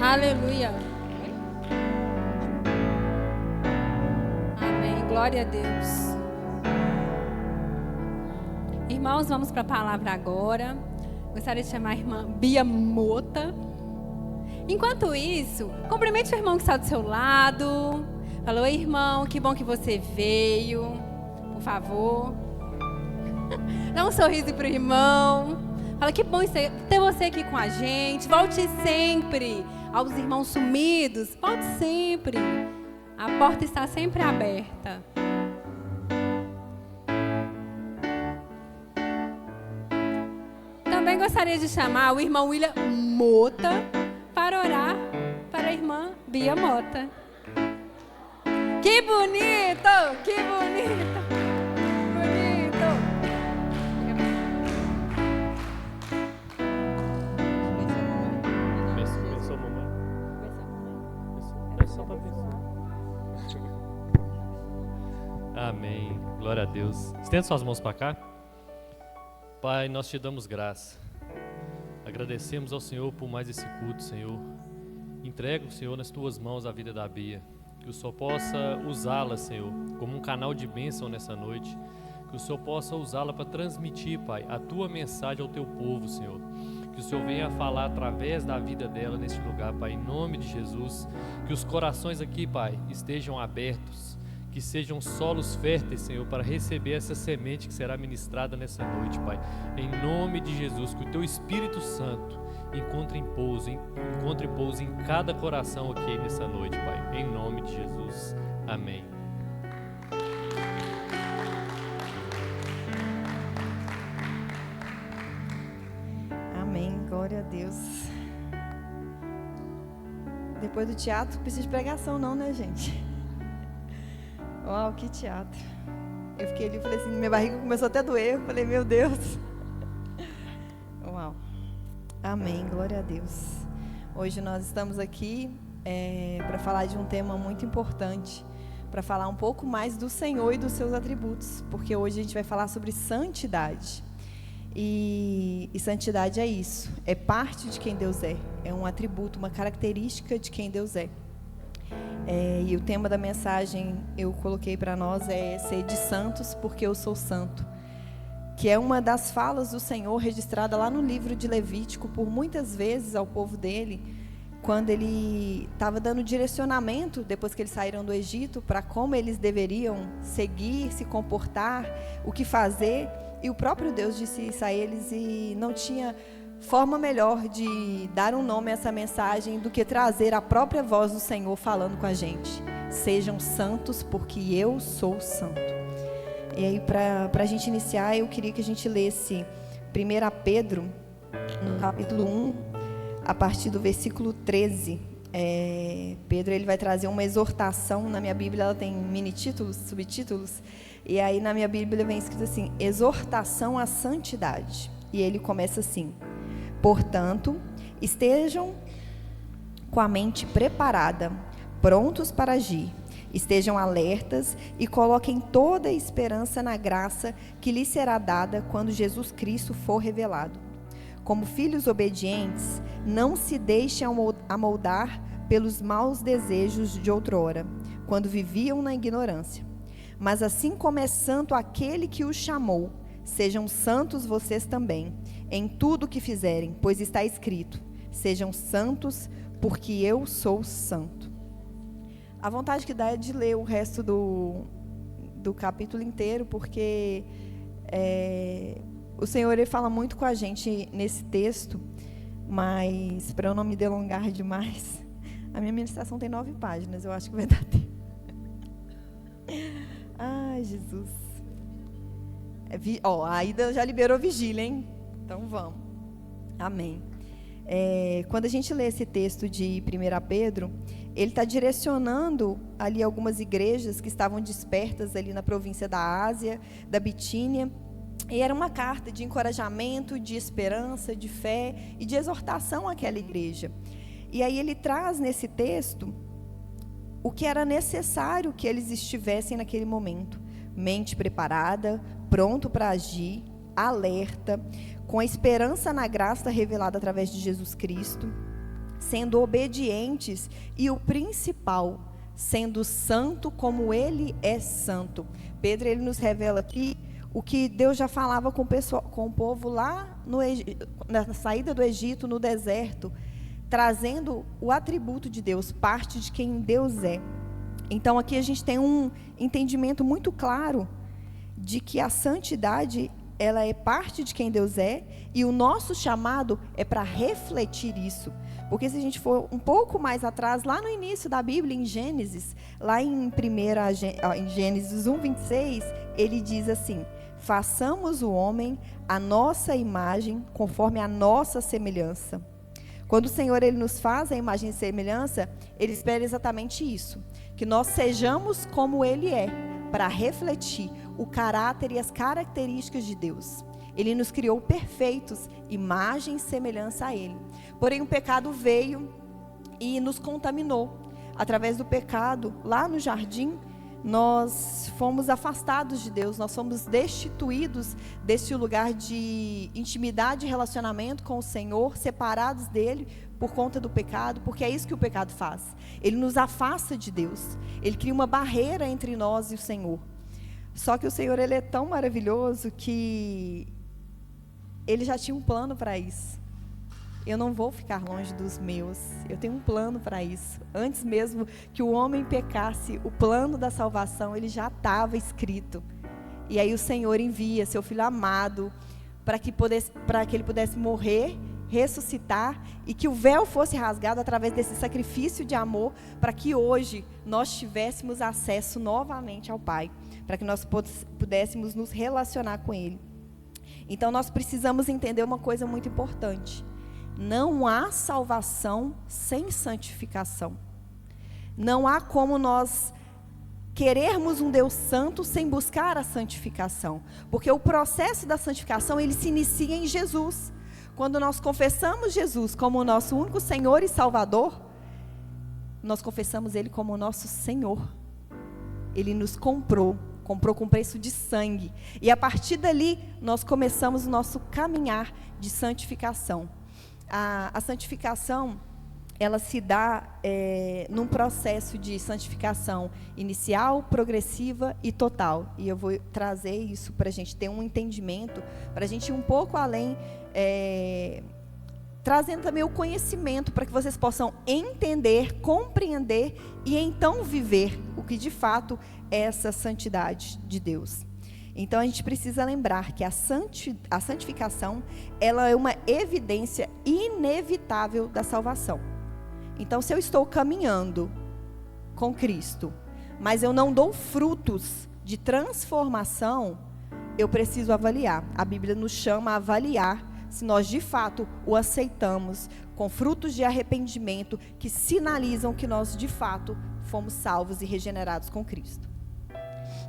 Aleluia. Amém. Glória a Deus. Irmãos, vamos para a palavra agora. Gostaria de chamar a irmã Bia Mota. Enquanto isso, cumprimente o irmão que está do seu lado. Fala: oi, irmão, que bom que você veio. Por favor. Dá um sorriso para o irmão. Fala: que bom ter você aqui com a gente. Volte sempre. Aos irmãos sumidos, volte sempre. A porta está sempre aberta. Também gostaria de chamar o irmão William Mota para orar para a irmã Bia Mota. Que bonito! Que bonito! Amém. Glória a Deus. Estenda suas mãos para cá. Pai, nós te damos graça. Agradecemos ao Senhor por mais esse culto, Senhor. Entrega, Senhor, nas tuas mãos a vida da Bia. Que o Senhor possa usá-la, Senhor, como um canal de bênção nessa noite. Que o Senhor possa usá-la para transmitir, Pai, a tua mensagem ao teu povo, Senhor. Que o Senhor venha falar através da vida dela neste lugar, Pai, em nome de Jesus. Que os corações aqui, Pai, estejam abertos. Que sejam solos férteis, Senhor, para receber essa semente que será ministrada nessa noite, Pai. Em nome de Jesus, que o Teu Espírito Santo encontre pouso em cada coração aqui nessa noite, Pai. Em nome de Jesus. Amém. Amém. Glória a Deus. Depois do teatro, não precisa de pregação não, né, gente? Uau, que teatro. Eu fiquei ali e falei assim, minha barriga começou até a doer. Eu falei, meu Deus. Uau. Amém, glória a Deus. Hoje nós estamos aqui para falar de um tema muito importante. Para falar um pouco mais do Senhor e dos seus atributos. Porque hoje a gente vai falar sobre santidade. E santidade é isso. É parte de quem Deus é. É um atributo, uma característica de quem Deus é. E o tema da mensagem eu coloquei para nós é ser de santos porque eu sou santo, que é uma das falas do Senhor registrada lá no livro de Levítico por muitas vezes ao povo dele, quando ele estava dando direcionamento depois que eles saíram do Egito para como eles deveriam seguir, se comportar, o que fazer, e o próprio Deus disse isso a eles e não tinha forma melhor de dar um nome a essa mensagem do que trazer a própria voz do Senhor falando com a gente. Sejam santos, porque eu sou santo. E aí, para a gente iniciar, eu queria que a gente lesse 1 Pedro, no capítulo 1, a partir do versículo 13. Pedro ele vai trazer uma exortação. Na minha Bíblia ela tem mini-títulos, subtítulos. E aí na minha Bíblia vem escrito assim, exortação à santidade. E ele começa assim: portanto, estejam com a mente preparada, prontos para agir. Estejam alertas e coloquem toda a esperança na graça que lhes será dada quando Jesus Cristo for revelado. Como filhos obedientes, não se deixem amoldar pelos maus desejos de outrora, quando viviam na ignorância. Mas assim como é santo aquele que os chamou, sejam santos vocês também, em tudo o que fizerem, pois está escrito, sejam santos, porque eu sou santo. A vontade que dá é de ler o resto do capítulo inteiro, porque o Senhor ele fala muito com a gente nesse texto, mas para eu não me delongar demais, a minha ministração tem 9 páginas, eu acho que vai dar tempo. Ai, Jesus. A Ida já liberou vigília, hein? Então vamos. Amém. Quando a gente lê esse texto de 1 Pedro, ele está direcionando ali algumas igrejas que estavam dispersas ali na província da Ásia, da Bitínia, e era uma carta de encorajamento, de esperança, de fé e de exortação àquela igreja. E aí ele traz nesse texto o que era necessário que eles estivessem naquele momento: mente preparada, pronto para agir, alerta, com a esperança na graça revelada através de Jesus Cristo, sendo obedientes, e o principal, sendo santo como ele é santo. Pedro, ele nos revela aqui o que Deus já falava com o povo lá na saída do Egito, no deserto, trazendo o atributo de Deus, parte de quem Deus é. Então aqui a gente tem um entendimento muito claro de que a santidade, ela é parte de quem Deus é, e o nosso chamado é para refletir isso. Porque se a gente for um pouco mais atrás, lá no início da Bíblia, em Gênesis, lá em Gênesis 1:26, ele diz assim: façamos o homem à nossa imagem, conforme a nossa semelhança. Quando o Senhor, ele nos faz a imagem e semelhança, ele espera exatamente isso, que nós sejamos como ele é, para refletir o caráter e as características de Deus. Ele nos criou perfeitos, imagem e semelhança a ele. Porém, o pecado veio e nos contaminou. Através do pecado, lá no jardim, nós fomos afastados de Deus, nós fomos destituídos desse lugar de intimidade e relacionamento com o Senhor, separados dele por conta do pecado, porque é isso que o pecado faz. Ele nos afasta de Deus, ele cria uma barreira entre nós e o Senhor. Só que o Senhor, ele é tão maravilhoso que ele já tinha um plano para isso. Eu não vou ficar longe dos meus. Eu tenho um plano para isso. Antes mesmo que o homem pecasse, o plano da salvação, ele já estava escrito. E aí o Senhor envia seu Filho amado para que ele pudesse morrer, ressuscitar, e que o véu fosse rasgado através desse sacrifício de amor, para que hoje nós tivéssemos acesso novamente ao Pai, para que nós pudéssemos nos relacionar com Ele. Então nós precisamos entender uma coisa muito importante. Não há salvação sem santificação. Não há como nós querermos um Deus santo sem buscar a santificação. Porque o processo da santificação, ele se inicia em Jesus. Quando nós confessamos Jesus como o nosso único Senhor e Salvador, nós confessamos Ele como o nosso Senhor. Ele nos comprou com preço de sangue. E a partir dali, nós começamos o nosso caminhar de santificação. A santificação, ela se dá num processo de santificação inicial, progressiva e total. E eu vou trazer isso para a gente ter um entendimento, para a gente ir um pouco além, trazendo também o conhecimento, para que vocês possam entender, compreender e então viver o que de fato é essa santidade de Deus. Então a gente precisa lembrar que a santificação, ela é uma evidência inevitável da salvação. Então, se eu estou caminhando com Cristo, mas eu não dou frutos de transformação, eu preciso avaliar. A Bíblia nos chama a avaliar se nós de fato o aceitamos com frutos de arrependimento que sinalizam que nós de fato fomos salvos e regenerados com Cristo.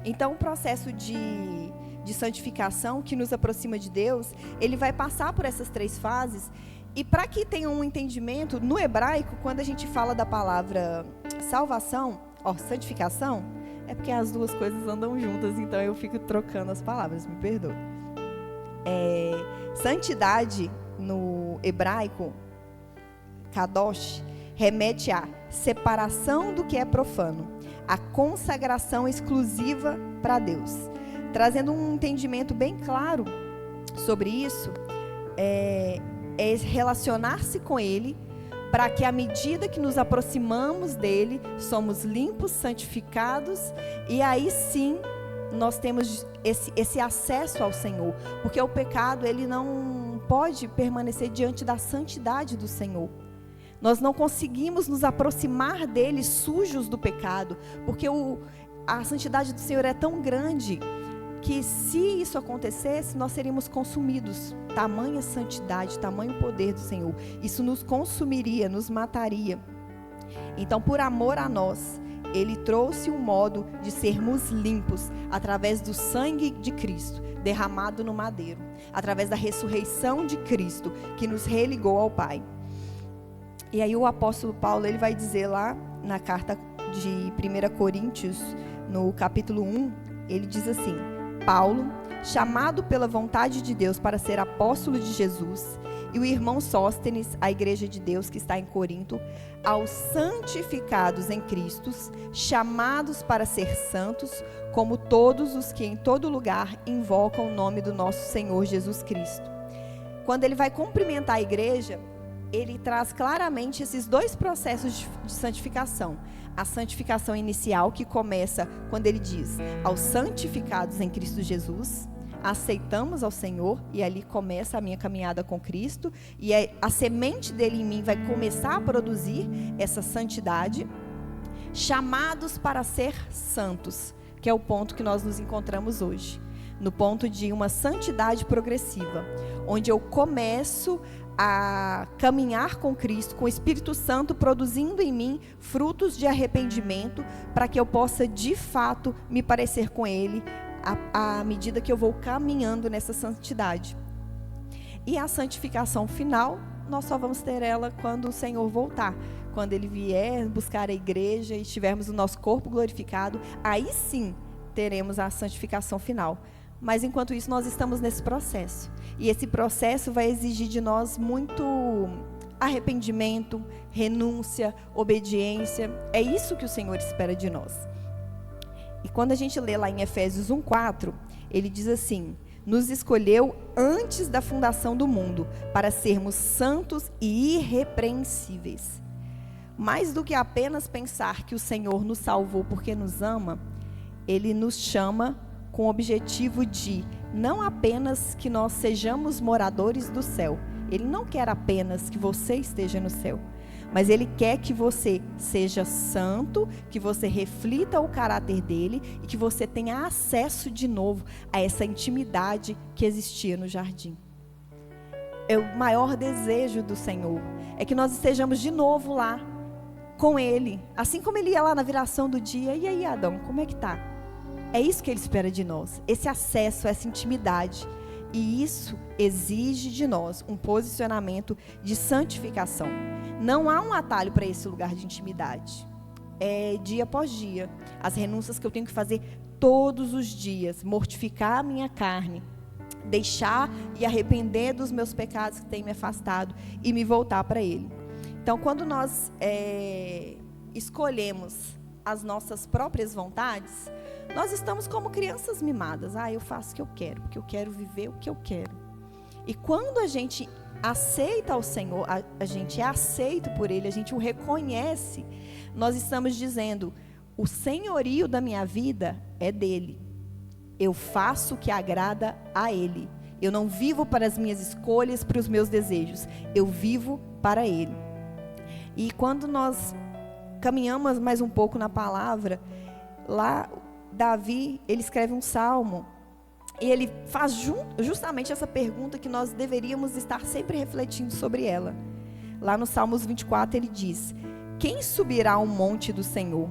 Então, o processo de santificação que nos aproxima de Deus, ele vai passar por essas 3 fases. E para que tenham um entendimento, no hebraico, quando a gente fala da palavra salvação, santificação, é porque as duas coisas andam juntas, então eu fico trocando as palavras, me perdoe. Santidade, no hebraico, kadosh, remete à separação do que é profano, a consagração exclusiva para Deus. Trazendo um entendimento bem claro sobre isso, é relacionar-se com Ele, para que à medida que nos aproximamos dEle, somos limpos, santificados, e aí sim nós temos esse acesso ao Senhor, porque o pecado, ele não pode permanecer diante da santidade do Senhor. Nós não conseguimos nos aproximar dele sujos do pecado, porque a santidade do Senhor é tão grande que, se isso acontecesse, nós seríamos consumidos. Tamanha santidade, tamanho poder do Senhor. Isso nos consumiria, nos mataria. Então, por amor a nós, Ele trouxe um modo de sermos limpos através do sangue de Cristo, derramado no madeiro, através da ressurreição de Cristo, que nos religou ao Pai. E aí o apóstolo Paulo, ele vai dizer lá na carta de 1 Coríntios, no capítulo 1, ele diz assim: Paulo, chamado pela vontade de Deus para ser apóstolo de Jesus, e o irmão Sóstenes, a igreja de Deus que está em Corinto, aos santificados em Cristo, chamados para ser santos, como todos os que em todo lugar invocam o nome do nosso Senhor Jesus Cristo. Quando ele vai cumprimentar a igreja, ele traz claramente esses dois processos de santificação. A santificação inicial, que começa quando ele diz: aos santificados em Cristo Jesus, aceitamos ao Senhor, e ali começa a minha caminhada com Cristo, e a semente dele em mim vai começar a produzir essa santidade. Chamados para ser santos, que é o ponto que nós nos encontramos hoje, no ponto de uma santidade progressiva, onde eu começo a caminhar com Cristo, com o Espírito Santo produzindo em mim frutos de arrependimento, para que eu possa de fato me parecer com Ele à medida que eu vou caminhando nessa santidade. E a santificação final, nós só vamos ter ela quando o Senhor voltar, quando Ele vier buscar a igreja e tivermos o nosso corpo glorificado, aí sim teremos a santificação final. Mas enquanto isso nós estamos nesse processo, e esse processo vai exigir de nós muito arrependimento, renúncia, obediência. É isso que o Senhor espera de nós. E quando a gente lê lá em Efésios 1:4, ele diz assim: nos escolheu antes da fundação do mundo para sermos santos e irrepreensíveis. Mais do que apenas pensar que o Senhor nos salvou porque nos ama, Ele nos chama com o objetivo de não apenas que nós sejamos moradores do céu. Ele não quer apenas que você esteja no céu, mas Ele quer que você seja santo, que você reflita o caráter dEle e que você tenha acesso de novo a essa intimidade que existia no jardim. É o maior desejo do Senhor, é que nós estejamos de novo lá com Ele, assim como Ele ia lá na viração do dia. E aí, Adão, como é que tá? É isso que Ele espera de nós, esse acesso, essa intimidade. E isso exige de nós um posicionamento de santificação. Não há um atalho para esse lugar de intimidade. É dia após dia. As renúncias que eu tenho que fazer todos os dias. Mortificar a minha carne. Deixar e arrepender dos meus pecados que têm me afastado e me voltar para Ele. Então, quando nós escolhemos as nossas próprias vontades, nós estamos como crianças mimadas. Eu faço o que eu quero, porque eu quero viver o que eu quero. E quando a gente aceita o Senhor, a gente é aceito por Ele, a gente o reconhece, nós estamos dizendo: o senhorio da minha vida é dEle. Eu faço o que agrada a Ele. Eu não vivo para as minhas escolhas, para os meus desejos. Eu vivo para Ele. E quando nós caminhamos mais um pouco na palavra, lá Davi, ele escreve um salmo, e ele faz justamente essa pergunta que nós deveríamos estar sempre refletindo sobre ela. Lá no Salmos 24 ele diz: quem subirá ao monte do Senhor?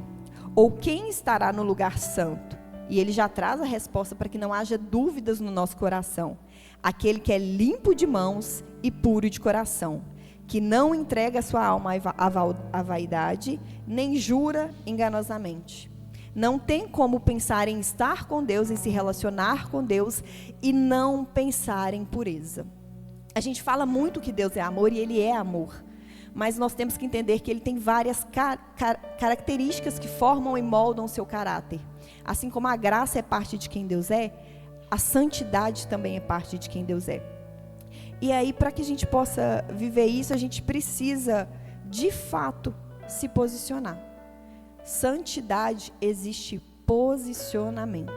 Ou quem estará no lugar santo? E ele já traz a resposta para que não haja dúvidas no nosso coração: aquele que é limpo de mãos e puro de coração, que não entrega a sua alma à vaidade, nem jura enganosamente. Não tem como pensar em estar com Deus, em se relacionar com Deus e não pensar em pureza. A gente fala muito que Deus é amor e Ele é amor, mas nós temos que entender que Ele tem várias características que formam e moldam o seu caráter. Assim como a graça é parte de quem Deus é, a santidade também é parte de quem Deus é. E aí, para que a gente possa viver isso, a gente precisa, de fato, se posicionar. Santidade existe posicionamento.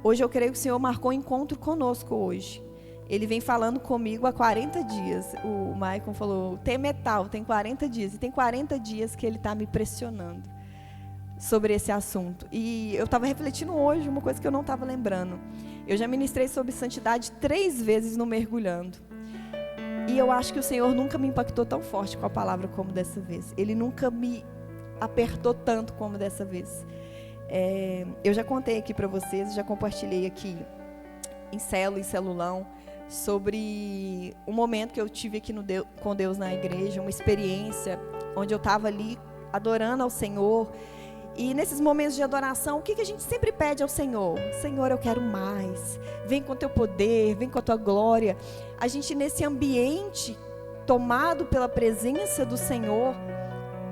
Hoje eu creio que o Senhor marcou um encontro conosco hoje. Ele vem falando comigo há 40 dias. O Maicon falou: tem metal, tem 40 dias. E tem 40 dias que ele está me pressionando sobre esse assunto. E eu estava refletindo hoje uma coisa que eu não estava lembrando. Eu já ministrei sobre santidade 3 vezes no Mergulhando. E eu acho que o Senhor nunca me impactou tão forte com a palavra como dessa vez. Ele nunca me apertou tanto como dessa vez. Eu já contei aqui para vocês, já compartilhei aqui em célula e celulão sobre um momento que eu tive aqui com Deus na igreja, uma experiência onde eu estava ali adorando ao Senhor E nesses momentos de adoração, o que a gente sempre pede ao Senhor? Senhor, eu quero mais. Vem com o teu poder, vem com a tua glória. A gente, nesse ambiente tomado pela presença do Senhor,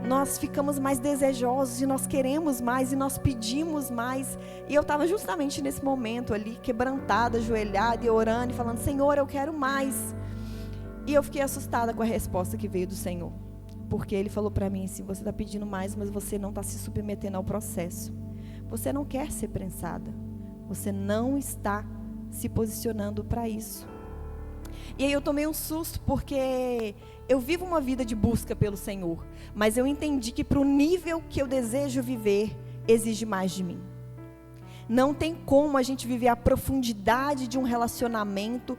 nós ficamos mais desejosos e nós queremos mais e nós pedimos mais. E eu estava justamente nesse momento ali, quebrantada, ajoelhada e orando e falando, Senhor, eu quero mais. E eu fiquei assustada com a resposta que veio do Senhor. Porque Ele falou para mim assim, você está pedindo mais, mas você não está se submetendo ao processo. Você não quer ser prensada. Você não está se posicionando para isso. E aí eu tomei um susto, porque eu vivo uma vida de busca pelo Senhor. Mas eu entendi que para o nível que eu desejo viver, exige mais de mim. Não tem como a gente viver a profundidade de um relacionamento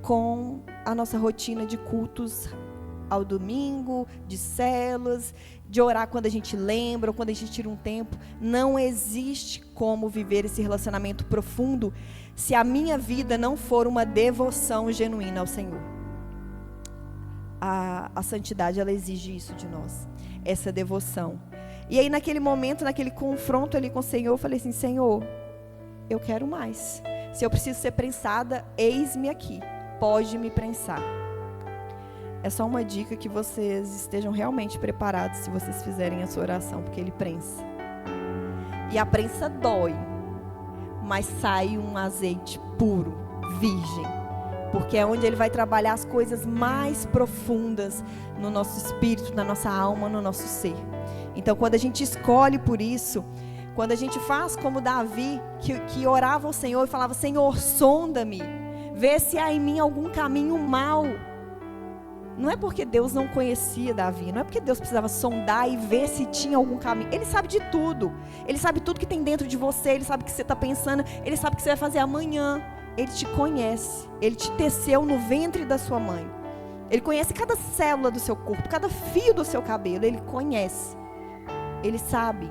com a nossa rotina de cultos ao domingo, de células, de orar quando a gente lembra, ou quando a gente tira um tempo. Não existe como viver esse relacionamento profundo se a minha vida não for uma devoção genuína ao Senhor. A santidade, ela exige isso de nós, essa devoção. E aí naquele momento, naquele confronto ali com o Senhor, eu falei assim, Senhor, eu quero mais. Se eu preciso ser prensada, eis-me aqui, pode me prensar. É só uma dica, que vocês estejam realmente preparados se vocês fizerem essa oração, porque Ele prensa. E a prensa dói, mas sai um azeite puro, virgem, porque é onde Ele vai trabalhar as coisas mais profundas no nosso espírito, na nossa alma, no nosso ser. Então, quando a gente escolhe por isso, quando a gente faz como Davi, que orava ao Senhor e falava, Senhor, sonda-me, vê se há em mim algum caminho mau. Não é porque Deus não conhecia Davi, não é porque Deus precisava sondar e ver se tinha algum caminho. Ele sabe de tudo. Ele sabe tudo que tem dentro de você, Ele sabe o que você está pensando, Ele sabe o que você vai fazer amanhã. Ele te conhece, Ele te teceu no ventre da sua mãe. Ele conhece cada célula do seu corpo, cada fio do seu cabelo, Ele conhece. Ele sabe.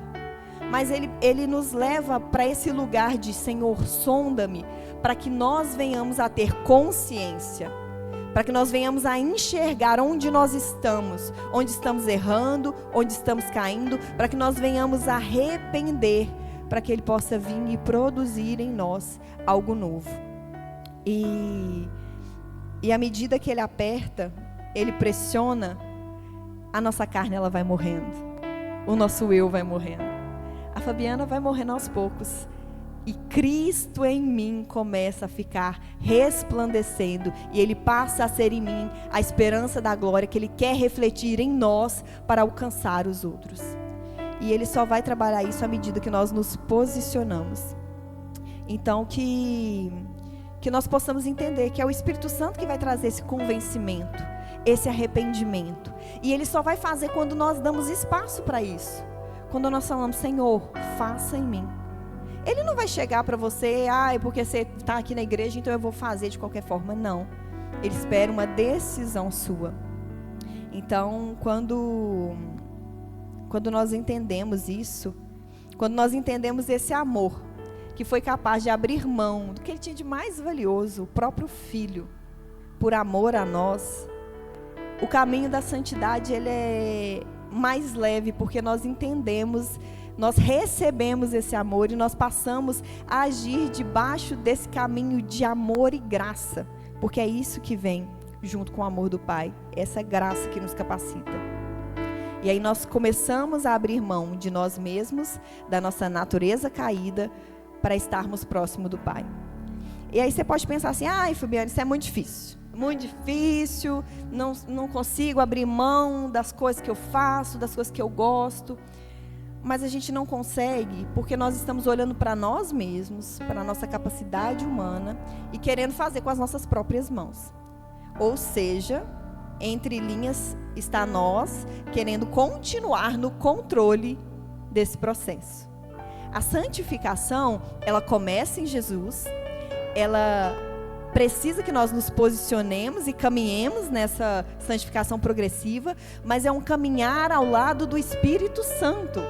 Mas Ele nos leva para esse lugar de Senhor, sonda-me, para que nós venhamos a ter consciência, para que nós venhamos a enxergar onde nós estamos, onde estamos errando, onde estamos caindo, para que nós venhamos a arrepender, para que Ele possa vir e produzir em nós algo novo. E à medida que Ele aperta, Ele pressiona, a nossa carne, ela vai morrendo, o nosso eu vai morrendo, a Fabiana vai morrendo aos poucos. E Cristo em mim começa a ficar resplandecendo. E Ele passa a ser em mim a esperança da glória que Ele quer refletir em nós para alcançar os outros. E Ele só vai trabalhar isso à medida que nós nos posicionamos. Então que nós possamos entender que é o Espírito Santo que vai trazer esse convencimento, esse arrependimento. E Ele só vai fazer quando nós damos espaço para isso. Quando nós falamos, Senhor, faça em mim. Ele não vai chegar para você, porque você está aqui na igreja, então eu vou fazer de qualquer forma. Não. Ele espera uma decisão sua. Então, quando nós entendemos isso, quando nós entendemos esse amor, que foi capaz de abrir mão do que Ele tinha de mais valioso, o próprio Filho, por amor a nós, o caminho da santidade, ele é mais leve, porque nós entendemos, nós recebemos esse amor e nós passamos a agir debaixo desse caminho de amor e graça, porque é isso que vem junto com o amor do Pai, essa graça que nos capacita. E aí nós começamos a abrir mão de nós mesmos, da nossa natureza caída, para estarmos próximo do Pai. E aí você pode pensar assim, Fabiana, isso é muito difícil, não consigo abrir mão das coisas que eu faço, das coisas que eu gosto. Mas a gente não consegue, porque nós estamos olhando para nós mesmos, para a nossa capacidade humana, e querendo fazer com as nossas próprias mãos. Ou seja, entre linhas está nós querendo continuar no controle desse processo. A santificação, ela começa em Jesus, ela precisa que nós nos posicionemos e caminhemos nessa santificação progressiva, mas é um caminhar ao lado do Espírito Santo,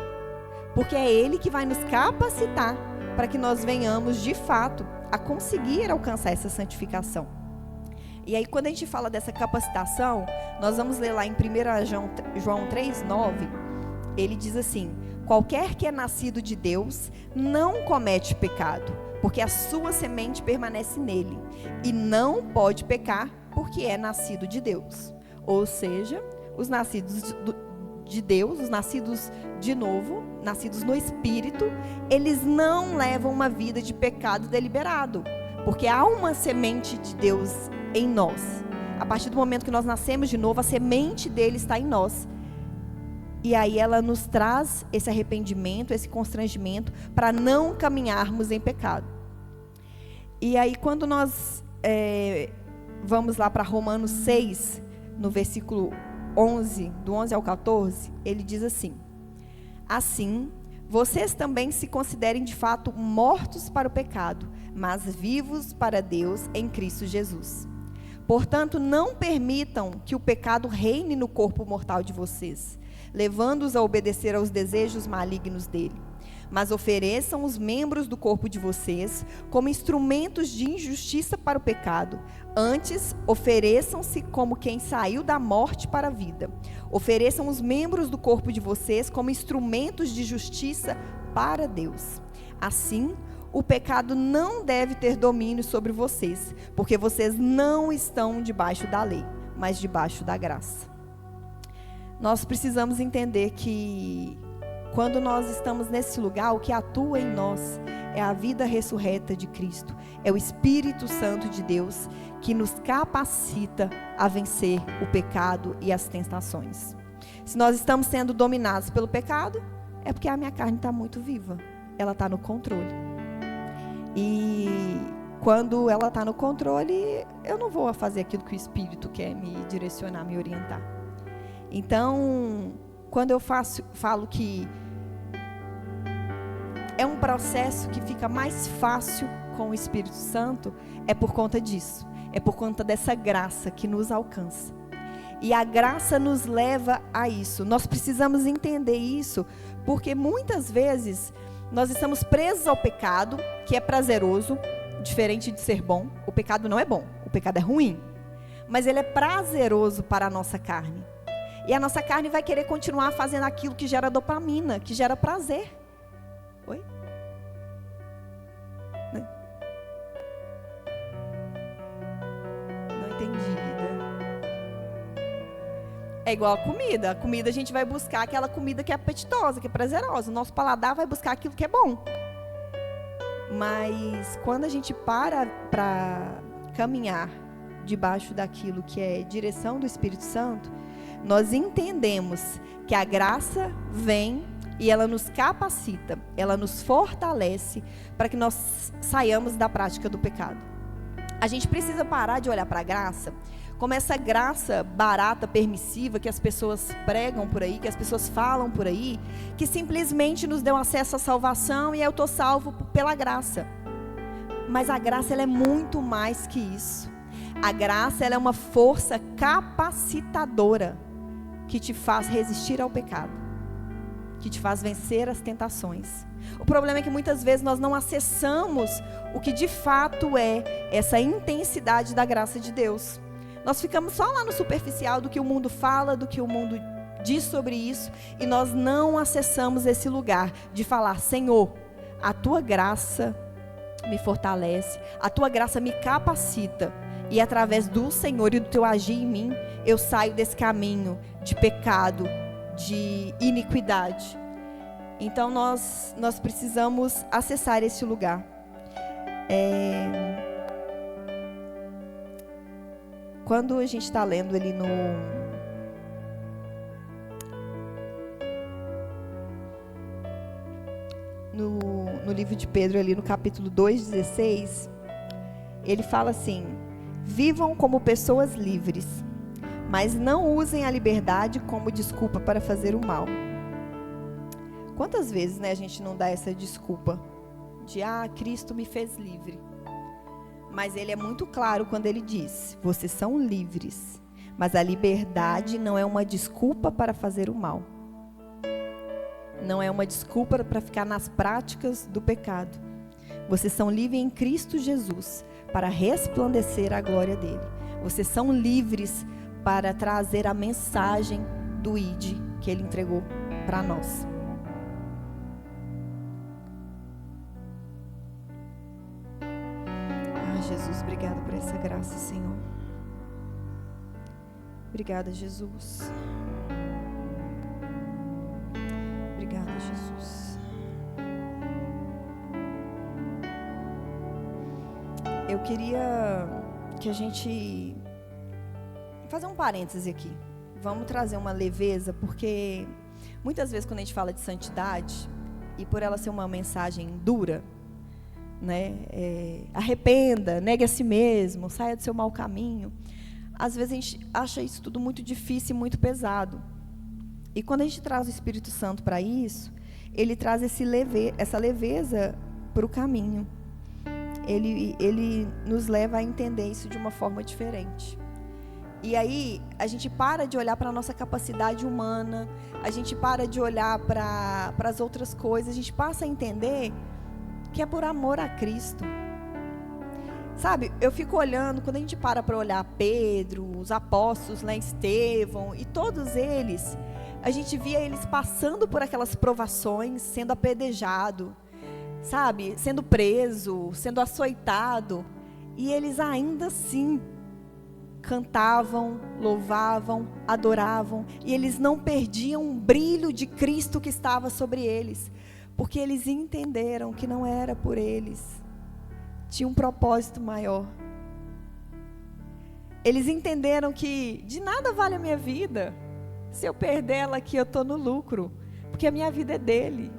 porque é Ele que vai nos capacitar para que nós venhamos, de fato, a conseguir alcançar essa santificação. E aí, quando a gente fala dessa capacitação, nós vamos ler lá em 1 João 3,9, ele diz assim: qualquer que é nascido de Deus não comete pecado, porque a sua semente permanece nele, e não pode pecar, porque é nascido de Deus. Ou seja, os nascidos de Deus, os nascidos de novo, nascidos no Espírito, eles não levam uma vida de pecado deliberado, porque há uma semente de Deus em nós. A partir do momento que nós nascemos de novo, a semente dele está em nós. E aí ela nos traz esse arrependimento, esse constrangimento, para não caminharmos em pecado. E aí quando nós vamos lá para Romanos 6, no versículo 11, do 11 ao 14, ele diz assim: assim, vocês também se considerem de fato mortos para o pecado, mas vivos para Deus em Cristo Jesus. Portanto, não permitam que o pecado reine no corpo mortal de vocês, levando-os a obedecer aos desejos malignos dele. Mas ofereçam os membros do corpo de vocês como instrumentos de injustiça para o pecado. Antes, ofereçam-se como quem saiu da morte para a vida. Ofereçam os membros do corpo de vocês como instrumentos de justiça para Deus. Assim, o pecado não deve ter domínio sobre vocês, porque vocês não estão debaixo da lei, mas debaixo da graça. Nós precisamos entender que quando nós estamos nesse lugar, o que atua em nós é a vida ressurreta de Cristo, é o Espírito Santo de Deus que nos capacita a vencer o pecado e as tentações. Se nós estamos sendo dominados pelo pecado, é porque a minha carne está muito viva, ela está no controle. E quando ela está no controle, eu não vou fazer aquilo que o Espírito quer me direcionar, me orientar. Então, quando eu falo que é um processo que fica mais fácil com o Espírito Santo, é por conta disso. É por conta dessa graça que nos alcança. E a graça nos leva a isso. Nós precisamos entender isso, porque muitas vezes nós estamos presos ao pecado, que é prazeroso, diferente de ser bom. O pecado não é bom, o pecado é ruim. Mas ele é prazeroso para a nossa carne. E a nossa carne vai querer continuar fazendo aquilo que gera dopamina, que gera prazer. Oi? Não entendi. É igual a comida. A comida a gente vai buscar aquela comida que é apetitosa, que é prazerosa. O nosso paladar vai buscar aquilo que é bom. Mas quando a gente para caminhar debaixo daquilo que é direção do Espírito Santo, nós entendemos que a graça vem e ela nos capacita, ela nos fortalece para que nós saiamos da prática do pecado. A gente precisa parar de olhar para a graça como essa graça barata, permissiva, que as pessoas pregam por aí, que as pessoas falam por aí, que simplesmente nos deu acesso à salvação e eu estou salvo pela graça. Mas a graça ela é muito mais que isso. A graça ela é uma força capacitadora que te faz resistir ao pecado, que te faz vencer as tentações. O problema é que muitas vezes nós não acessamos o que de fato é essa intensidade da graça de Deus. Nós ficamos só lá no superficial do que o mundo fala, do que o mundo diz sobre isso, e nós não acessamos esse lugar de falar: Senhor, a tua graça me fortalece, a tua graça me capacita, e através do Senhor e do teu agir em mim, eu saio desse caminho de pecado, de iniquidade. Então nós precisamos acessar esse lugar. Quando a gente está lendo ali no livro de Pedro, ali no capítulo 2:16, ele fala assim: vivam como pessoas livres, mas não usem a liberdade como desculpa para fazer o mal. Quantas vezes, a gente não dá essa desculpa de Cristo me fez livre? Mas ele é muito claro quando ele diz: vocês são livres, mas a liberdade não é uma desculpa para fazer o mal. Não é uma desculpa para ficar nas práticas do pecado. Vocês são livres em Cristo Jesus para resplandecer a glória dele. Vocês são livres para trazer a mensagem do ID que ele entregou para nós. Jesus, obrigada por essa graça, Senhor. Obrigada, Jesus. Obrigada, Jesus. Eu queria que a gente fazer um parêntese aqui. Vamos trazer uma leveza, porque muitas vezes quando a gente fala de santidade, e por ela ser uma mensagem dura, né, arrependa, negue a si mesmo, saia do seu mau caminho. Às vezes a gente acha isso tudo muito difícil e muito pesado. E quando a gente traz o Espírito Santo para isso, ele traz essa leveza para o caminho. Ele nos leva a entender isso de uma forma diferente. E aí a gente para de olhar para a nossa capacidade humana, a gente para de olhar para as outras coisas, a gente passa a entender que é por amor a Cristo. Sabe, eu fico olhando, quando a gente para olhar Pedro, os apóstolos, né, Estevão, e todos eles, a gente via eles passando por aquelas provações, sendo apedrejado, sabe, sendo preso, sendo açoitado, e eles ainda assim cantavam, louvavam, adoravam, e eles não perdiam o brilho de Cristo que estava sobre eles, porque eles entenderam que não era por eles, tinha um propósito maior. Eles entenderam que de nada vale a minha vida, se eu perder ela aqui eu estou no lucro, porque a minha vida é dele.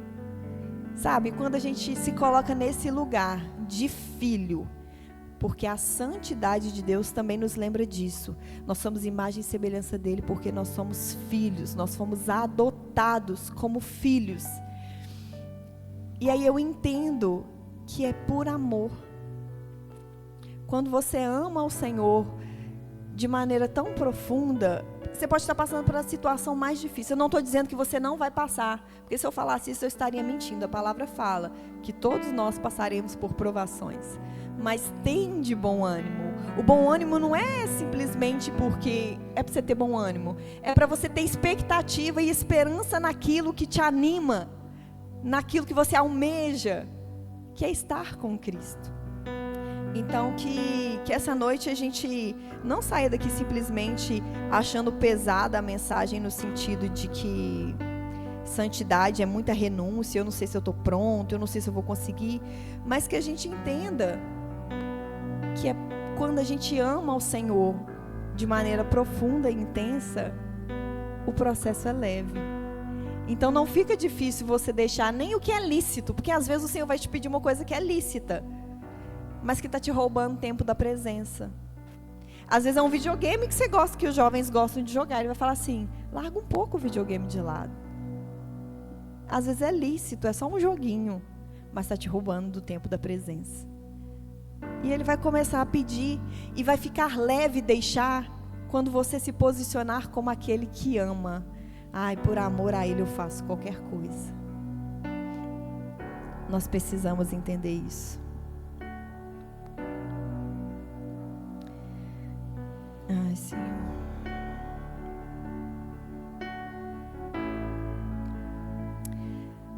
Sabe, quando a gente se coloca nesse lugar de filho, porque a santidade de Deus também nos lembra disso. Nós somos imagem e semelhança dele porque nós somos filhos, nós fomos adotados como filhos. E aí eu entendo que é por amor. Quando você ama o Senhor de maneira tão profunda, você pode estar passando por uma situação mais difícil. Eu não estou dizendo que você não vai passar, porque se eu falasse isso eu estaria mentindo. A palavra fala que todos nós passaremos por provações. Mas tem de bom ânimo. O bom ânimo não é simplesmente porque é para você ter bom ânimo. É para você ter expectativa e esperança naquilo que te anima, naquilo que você almeja, que é estar com Cristo. Então que essa noite a gente não saia daqui simplesmente achando pesada a mensagem no sentido de que santidade é muita renúncia, eu não sei se eu estou pronto, eu não sei se eu vou conseguir, mas que a gente entenda que é quando a gente ama o Senhor de maneira profunda e intensa, o processo é leve. Então não fica difícil você deixar nem o que é lícito, porque às vezes o Senhor vai te pedir uma coisa que é lícita, mas que está te roubando tempo da presença. Às vezes é um videogame que você gosta, que os jovens gostam de jogar, ele vai falar assim, larga um pouco o videogame de lado. Às vezes é lícito, é só um joguinho, mas está te roubando do tempo da presença. E ele vai começar a pedir, e vai ficar leve deixar, quando você se posicionar como aquele que ama. Ai, por amor a ele eu faço qualquer coisa. Nós precisamos entender isso. Ai, Senhor.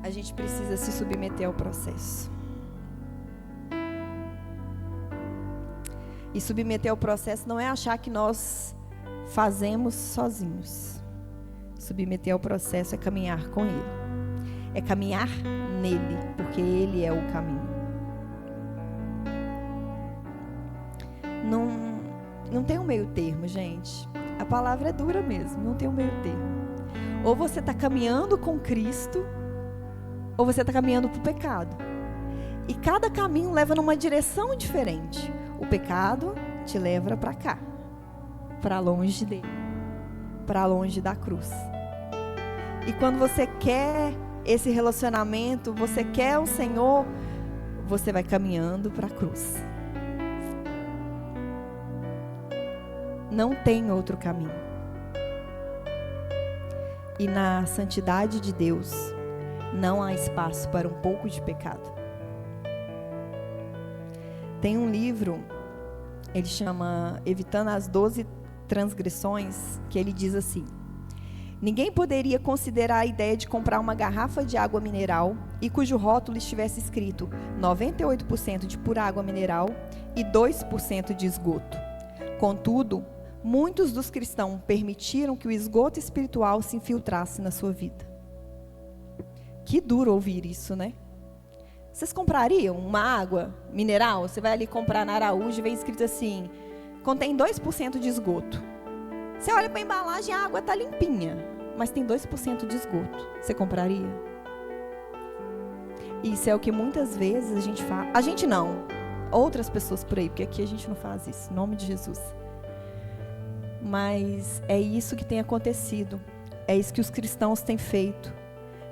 A gente precisa se submeter ao processo. E submeter ao processo não é achar que nós fazemos sozinhos. Submeter ao processo é caminhar com Ele. É caminhar nele, porque Ele é o caminho. Não tem um meio termo, gente. A palavra é dura mesmo, não tem um meio termo. Ou você está caminhando com Cristo, ou você está caminhando para o pecado. E cada caminho leva numa direção diferente. O pecado te leva para cá, para longe dele, para longe da cruz. E quando você quer esse relacionamento, você quer o Senhor, você vai caminhando para a cruz. Não tem outro caminho. E na santidade de Deus, não há espaço para um pouco de pecado. Tem um livro, ele chama Evitando as 12 Transgressões, que ele diz assim: Ninguém poderia considerar a ideia de comprar uma garrafa de água mineral e cujo rótulo estivesse escrito 98% de pura água mineral e 2% de esgoto. Contudo, muitos dos cristãos permitiram que o esgoto espiritual se infiltrasse na sua vida. Que duro ouvir isso, né? Vocês comprariam uma água mineral? Você vai ali comprar na Araújo e vem escrito assim, contém 2% de esgoto. Você olha para a embalagem, a água está limpinha, mas tem 2% de esgoto. Você compraria? Isso é o que muitas vezes a gente faz. A gente não, outras pessoas por aí, porque aqui a gente não faz isso, em nome de Jesus. Mas é isso que tem acontecido, é isso que os cristãos têm feito.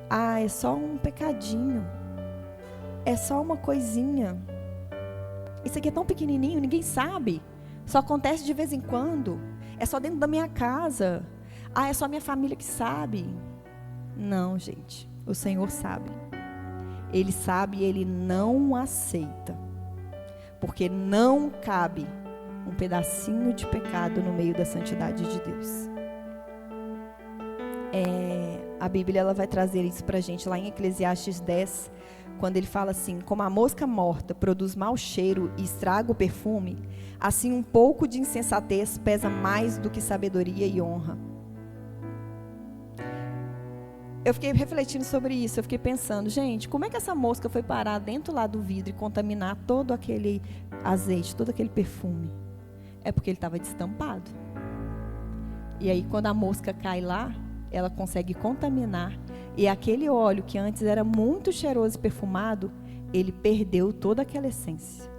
Ah, é só um pecadinho, é só uma coisinha. Isso aqui é tão pequenininho, ninguém sabe, só acontece de vez em quando. É só dentro da minha casa. Ah, é só a minha família que sabe. Não, gente. O Senhor sabe. Ele sabe e Ele não aceita. Porque não cabe um pedacinho de pecado no meio da santidade de Deus. A Bíblia ela vai trazer isso para a gente lá em Eclesiastes 10, quando ele fala assim, como a mosca morta produz mau cheiro e estraga o perfume, assim um pouco de insensatez pesa mais do que sabedoria e honra. Eu fiquei refletindo sobre isso, eu fiquei pensando, gente, como é que essa mosca foi parar dentro lá do vidro e contaminar todo aquele azeite, todo aquele perfume? É porque ele estava destampado. E aí quando a mosca cai lá, ela consegue contaminar. E aquele óleo que antes era muito cheiroso e perfumado, ele perdeu toda aquela essência.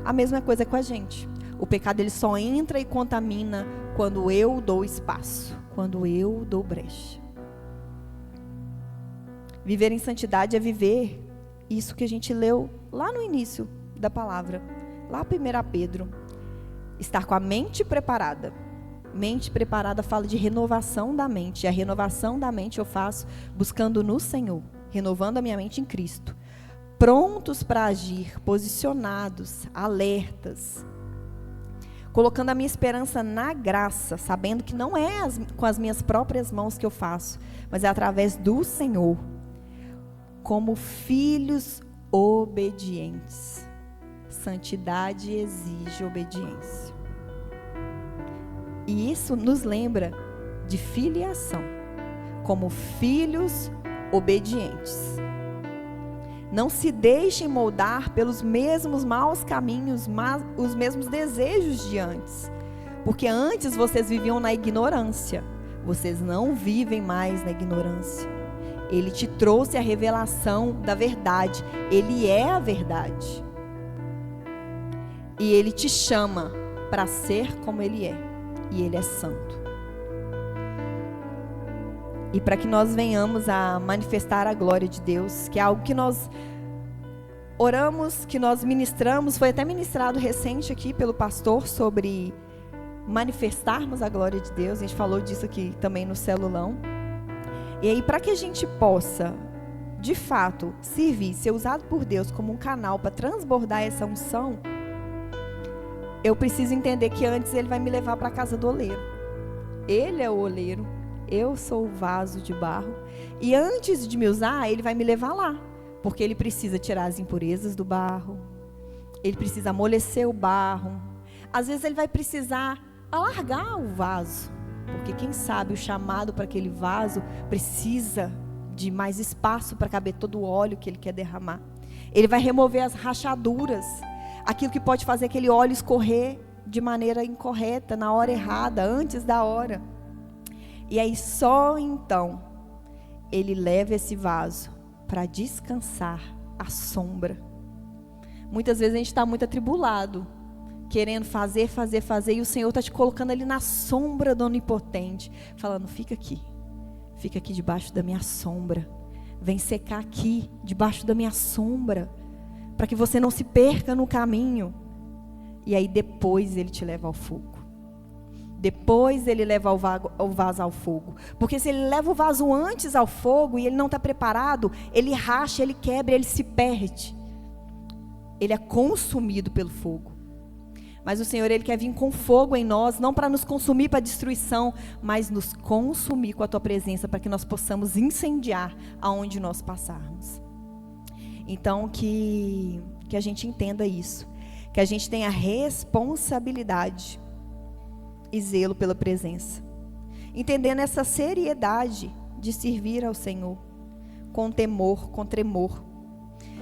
A mesma coisa com a gente. O pecado ele só entra e contamina quando eu dou espaço, quando eu dou brecha. Viver em santidade é viver isso que a gente leu lá no início da palavra, lá 1 Pedro. Estar com a mente preparada. Mente preparada fala de renovação da mente. E a renovação da mente eu faço buscando no Senhor, renovando a minha mente em Cristo. Prontos para agir, posicionados, alertas. Colocando a minha esperança na graça, sabendo que não é com as minhas próprias mãos que eu faço, mas é através do Senhor. Como filhos obedientes. Santidade exige obediência. E isso nos lembra de filiação, como filhos obedientes. Não se deixem moldar pelos mesmos maus caminhos, os mesmos desejos de antes. Porque antes vocês viviam na ignorância. Vocês não vivem mais na ignorância. Ele te trouxe a revelação da verdade. Ele é a verdade. E Ele te chama para ser como Ele é. E Ele é santo. E para que nós venhamos a manifestar a glória de Deus, que é algo que nós oramos, que nós ministramos, foi até ministrado recente aqui pelo pastor sobre manifestarmos a glória de Deus. A gente falou disso aqui também no celulão. E aí, para que a gente possa, de fato, servir, ser usado por Deus como um canal para transbordar essa unção, eu preciso entender que antes Ele vai me levar para a casa do oleiro. Ele é o oleiro, eu sou o vaso de barro. E antes de me usar, Ele vai me levar lá. Porque Ele precisa tirar as impurezas do barro. Ele precisa amolecer o barro. Às vezes Ele vai precisar alargar o vaso. Porque quem sabe o chamado para aquele vaso precisa de mais espaço para caber todo o óleo que Ele quer derramar. Ele vai remover as rachaduras. Aquilo que pode fazer aquele óleo escorrer de maneira incorreta, na hora errada, antes da hora. E aí só então Ele leva esse vaso para descansar à sombra. Muitas vezes a gente está muito atribulado, querendo fazer, e o Senhor está te colocando ali na sombra do Onipotente, falando, fica aqui debaixo da minha sombra, vem secar aqui, debaixo da minha sombra, para que você não se perca no caminho. E aí depois Ele te leva ao fogo. Depois Ele leva o vaso ao fogo. Porque se Ele leva o vaso antes ao fogo e ele não está preparado, ele racha, ele quebra, ele se perde. Ele é consumido pelo fogo. Mas o Senhor, Ele quer vir com fogo em nós, não para nos consumir para destruição, mas nos consumir com a Tua presença, para que nós possamos incendiar aonde nós passarmos. Então, que a gente entenda isso, que a gente tenha responsabilidade e zelo pela presença, entendendo essa seriedade de servir ao Senhor, com temor, com tremor.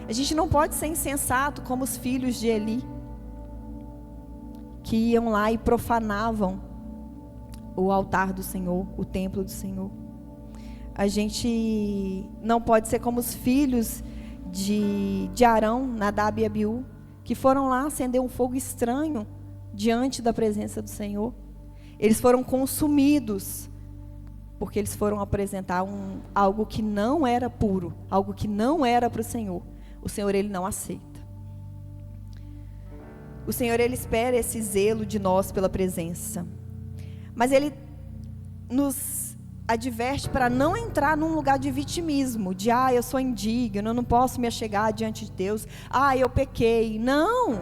A gente não pode ser insensato como os filhos de Eli, que iam lá e profanavam o altar do Senhor, o templo do Senhor. A gente não pode ser como os filhos de Arão, Nadab e Abiú, que foram lá acender um fogo estranho diante da presença do Senhor. Eles foram consumidos, porque eles foram apresentar algo que não era puro, algo que não era para o Senhor. O Senhor, Ele não aceita. O Senhor, Ele espera esse zelo de nós pela presença. Mas Ele nos adverte para não entrar num lugar de vitimismo, de eu sou indigno, eu não posso me achegar diante de Deus, eu pequei. Não!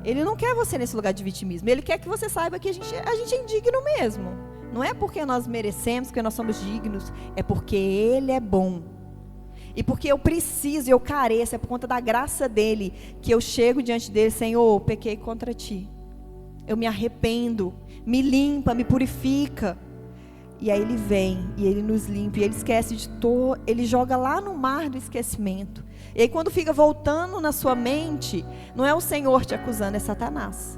Ele não quer você nesse lugar de vitimismo. Ele quer que você saiba que a gente é indigno mesmo. Não é porque nós merecemos, porque nós somos dignos, é porque Ele é bom. E porque eu preciso, eu careço, é por conta da graça dEle, que eu chego diante dEle, Senhor, pequei contra Ti. Eu me arrependo, me limpa, me purifica. E aí Ele vem, e Ele nos limpa, e Ele esquece de todo, Ele joga lá no mar do esquecimento. E aí quando fica voltando na sua mente, não é o Senhor te acusando, é Satanás.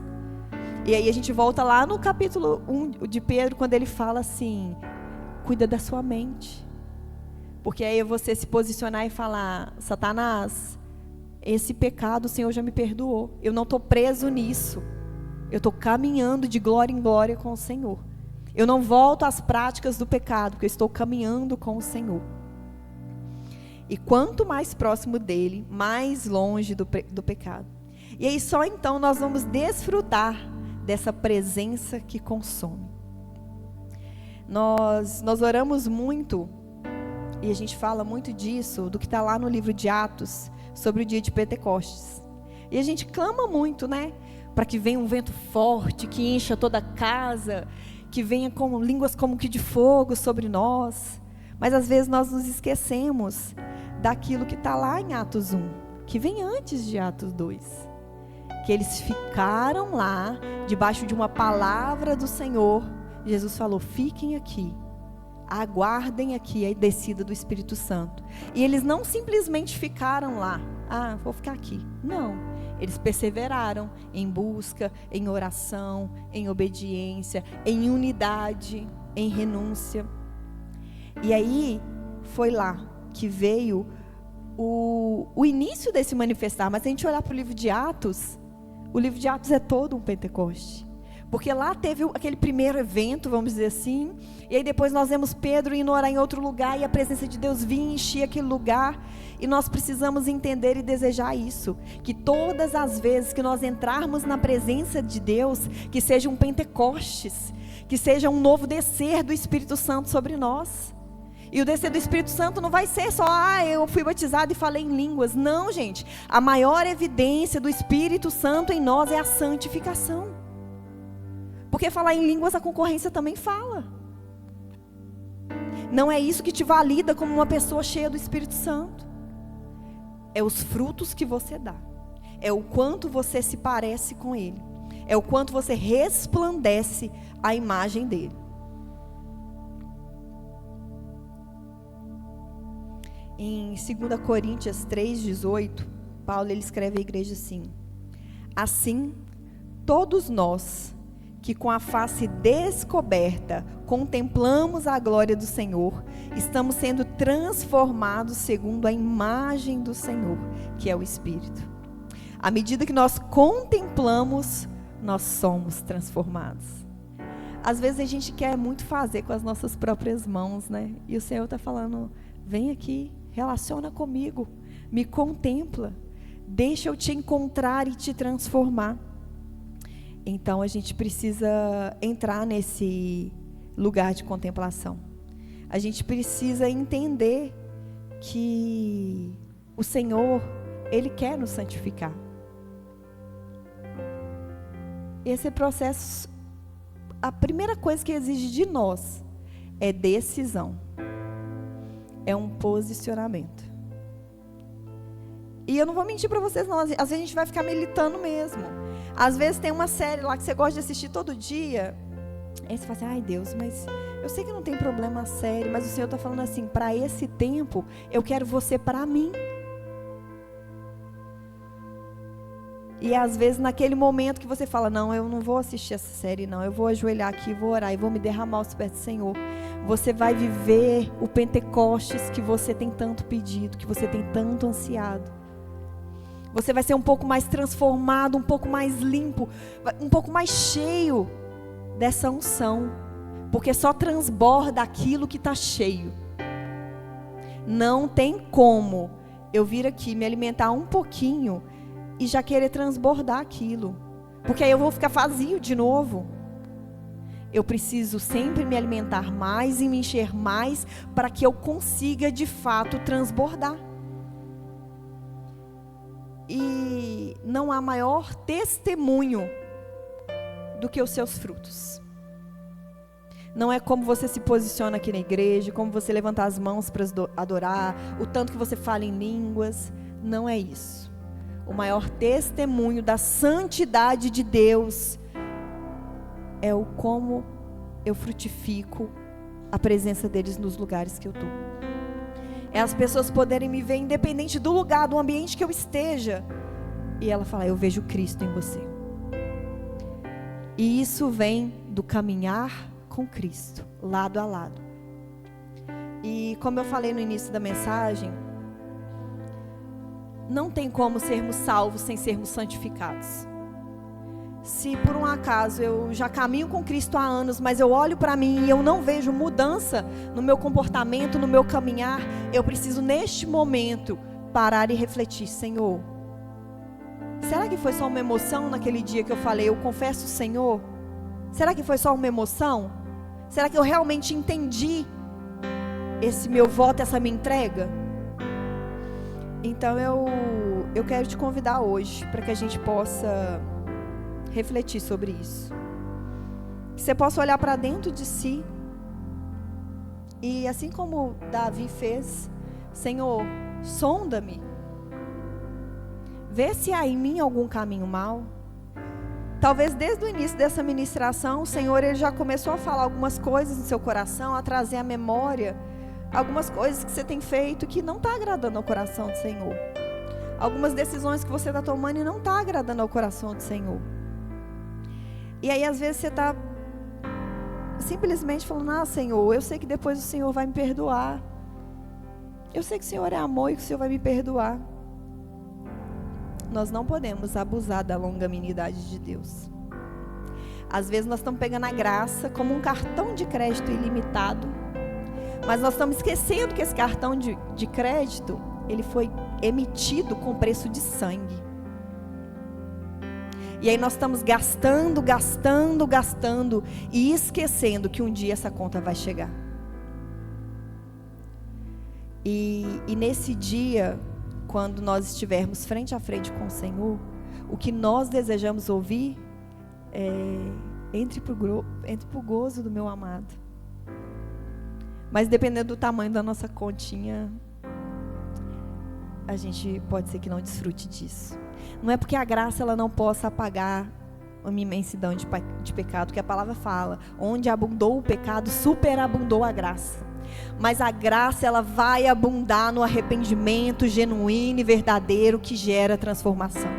E aí a gente volta lá no capítulo 1 de Pedro, quando ele fala assim, cuida da sua mente. Porque aí você se posicionar e falar, Satanás, esse pecado o Senhor já me perdoou. Eu não estou preso nisso. Eu estou caminhando de glória em glória com o Senhor. Eu não volto às práticas do pecado, porque eu estou caminhando com o Senhor. E quanto mais próximo dele, mais longe do pecado. E aí só então nós vamos desfrutar dessa presença que consome. Nós oramos muito, e a gente fala muito disso, do que está lá no livro de Atos, sobre o dia de Pentecostes. E a gente clama muito, né? Para que venha um vento forte, que encha toda a casa, que venha com línguas como que de fogo sobre nós. Mas às vezes nós nos esquecemos daquilo que está lá em Atos 1, que vem antes de Atos 2. Que eles ficaram lá, debaixo de uma palavra do Senhor. Jesus falou, fiquem aqui. Aguardem aqui a descida do Espírito Santo. E eles não simplesmente ficaram lá. Vou ficar aqui. Não. Eles perseveraram em busca, em oração, em obediência, em unidade, em renúncia. E aí, foi lá que veio o início desse manifestar. Mas se a gente olhar para o livro de Atos, o livro de Atos é todo um Pentecoste. Porque lá teve aquele primeiro evento, vamos dizer assim, e aí depois nós vemos Pedro indo orar em outro lugar, e a presença de Deus vinha e enchia aquele lugar, e nós precisamos entender e desejar isso, que todas as vezes que nós entrarmos na presença de Deus, que seja um Pentecostes, que seja um novo descer do Espírito Santo sobre nós. E o descer do Espírito Santo não vai ser só, eu fui batizado e falei em línguas. Não, gente, a maior evidência do Espírito Santo em nós é a santificação. Porque falar em línguas a concorrência também fala. Não é isso que te valida como uma pessoa cheia do Espírito Santo. É os frutos que você dá. É o quanto você se parece com Ele. É o quanto você resplandece a imagem dEle. Em 2 Coríntios 3,18, Paulo ele escreve à igreja assim: assim, todos nós que com a face descoberta contemplamos a glória do Senhor, estamos sendo transformados segundo a imagem do Senhor, que é o Espírito. À medida que nós contemplamos, nós somos transformados. Às vezes a gente quer muito fazer com as nossas próprias mãos, né? E o Senhor está falando, vem aqui, relaciona comigo, me contempla, deixa eu te encontrar e te transformar. Então a gente precisa entrar nesse lugar de contemplação. A gente precisa entender que o Senhor, Ele quer nos santificar. esse processo, a primeira coisa que exige de nós é decisão. É um posicionamento. E eu não vou mentir para vocês não, às vezes a gente vai ficar militando mesmo. Às vezes tem uma série lá que você gosta de assistir todo dia, aí você fala assim, ai Deus, mas eu sei que não tem problema a série, mas o Senhor está falando assim, para esse tempo, eu quero você para mim. E às vezes naquele momento que você fala, não, eu não vou assistir essa série não, eu vou ajoelhar aqui, vou orar e vou me derramar aos pés do Senhor. Você vai viver o Pentecostes que você tem tanto pedido, que você tem tanto ansiado. Você vai ser um pouco mais transformado, um pouco mais limpo, um pouco mais cheio dessa unção. Porque só transborda aquilo que está cheio. Não tem como eu vir aqui me alimentar um pouquinho e já querer transbordar aquilo. Porque aí eu vou ficar vazio de novo. Eu preciso sempre me alimentar mais e me encher mais para que eu consiga de fato transbordar. E não há maior testemunho do que os seus frutos. Não é como você se posiciona aqui na igreja, como você levantar as mãos para adorar, o tanto que você fala em línguas. Não é isso. O maior testemunho da santidade de Deus é o como eu frutifico a presença deles nos lugares que eu estou. É as pessoas poderem me ver independente do lugar, do ambiente que eu esteja. E ela fala, eu vejo Cristo em você. E isso vem do caminhar com Cristo, lado a lado. E como eu falei no início da mensagem, não tem como sermos salvos sem sermos santificados. Se por um acaso eu já caminho com Cristo há anos, mas eu olho para mim e eu não vejo mudança no meu comportamento, no meu caminhar, eu preciso neste momento parar e refletir, Senhor, será que foi só uma emoção naquele dia que eu falei, eu confesso o Senhor? Será que foi só uma emoção? Será que eu realmente entendi esse meu voto, essa minha entrega? Então eu quero te convidar hoje para que a gente possa refletir sobre isso. Que você possa olhar para dentro de si e assim como Davi fez, Senhor, sonda-me. Vê se há em mim algum caminho mau. Talvez desde o início dessa ministração, o Senhor ele já começou a falar algumas coisas no seu coração, a trazer à memória algumas coisas que você tem feito que não está agradando ao coração do Senhor. Algumas decisões que você está tomando e não está agradando ao coração do Senhor. E aí às vezes você está simplesmente falando, Senhor, eu sei que depois o Senhor vai me perdoar. Eu sei que o Senhor é amor e que o Senhor vai me perdoar. Nós não podemos abusar da longanimidade de Deus. Às vezes nós estamos pegando a graça como um cartão de crédito ilimitado, mas nós estamos esquecendo que esse cartão de crédito, ele foi emitido com preço de sangue. E aí nós estamos gastando e esquecendo que um dia essa conta vai chegar. E nesse dia, quando nós estivermos frente a frente com o Senhor, o que nós desejamos ouvir é: entre pro gozo do meu amado. Mas dependendo do tamanho da nossa continha, a gente pode ser que não desfrute disso. Não é porque a graça ela não possa apagar uma imensidão de pecado, que a palavra fala, onde abundou o pecado, superabundou a graça. Mas a graça ela vai abundar no arrependimento genuíno e verdadeiro que gera transformação.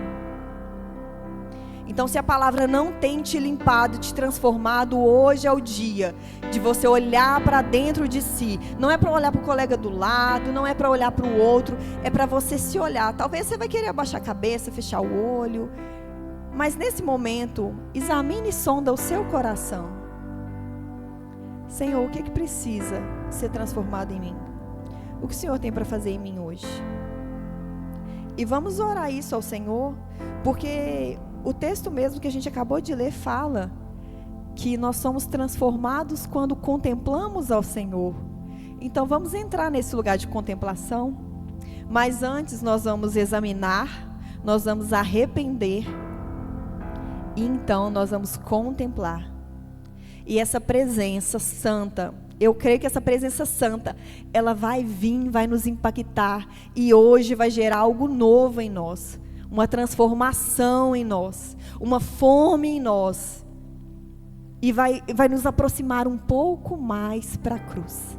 Então, se a palavra não tem te limpado, te transformado, hoje é o dia de você olhar para dentro de si. Não é para olhar para o colega do lado, não é para olhar para o outro, é para você se olhar. Talvez você vai querer abaixar a cabeça, fechar o olho, mas nesse momento, examine e sonda o seu coração. Senhor, o que precisa ser transformado em mim? O que o Senhor tem para fazer em mim hoje? E vamos orar isso ao Senhor, porque o texto mesmo que a gente acabou de ler fala que nós somos transformados quando contemplamos ao Senhor. Então vamos entrar nesse lugar de contemplação, mas antes nós vamos examinar, nós vamos arrepender E então nós vamos contemplar. E essa presença santa, eu creio que essa presença santa, ela vai vir, vai nos impactar. E hoje vai gerar algo novo em nós. Uma transformação em nós. Uma fome em nós. E vai nos aproximar um pouco mais para a cruz.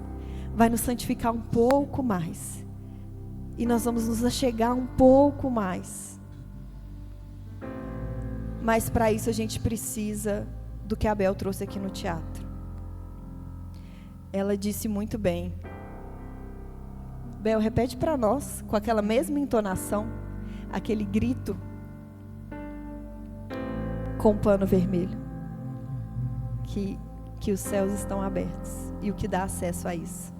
Vai nos santificar um pouco mais. E nós vamos nos achegar um pouco mais. Mas para isso a gente precisa do que a Bel trouxe aqui no teatro. Ela disse muito bem. Bel, repete para nós, com aquela mesma entonação, aquele grito com o pano vermelho. Que os céus estão abertos. E o que dá acesso a isso.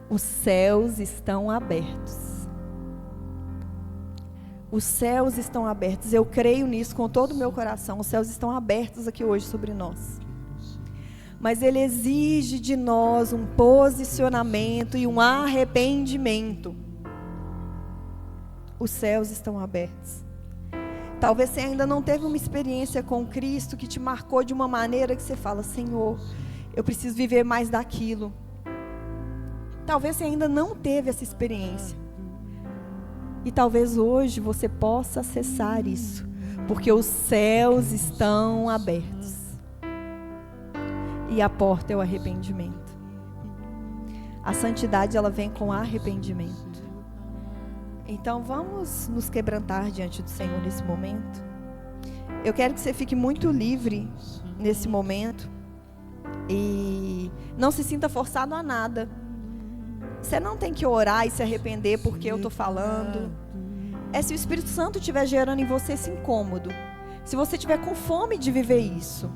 Os céus estão abertos. Os céus estão abertos. Eu creio nisso com todo o meu coração. Os céus estão abertos aqui hoje sobre nós. Mas Ele exige de nós um posicionamento e um arrependimento. Os céus estão abertos. Talvez você ainda não teve uma experiência com Cristo que te marcou de uma maneira que você fala: Senhor, eu preciso viver mais daquilo. Talvez você ainda não teve essa experiência. E talvez hoje você possa acessar isso. Porque os céus estão abertos. E a porta é o arrependimento. A santidade, ela vem com arrependimento. Então vamos nos quebrantar diante do Senhor nesse momento. Eu quero que você fique muito livre nesse momento. E não se sinta forçado a nada. Você não tem que orar e se arrepender porque eu estou falando. É se o Espírito Santo estiver gerando em você esse incômodo. Se você estiver com fome de viver isso.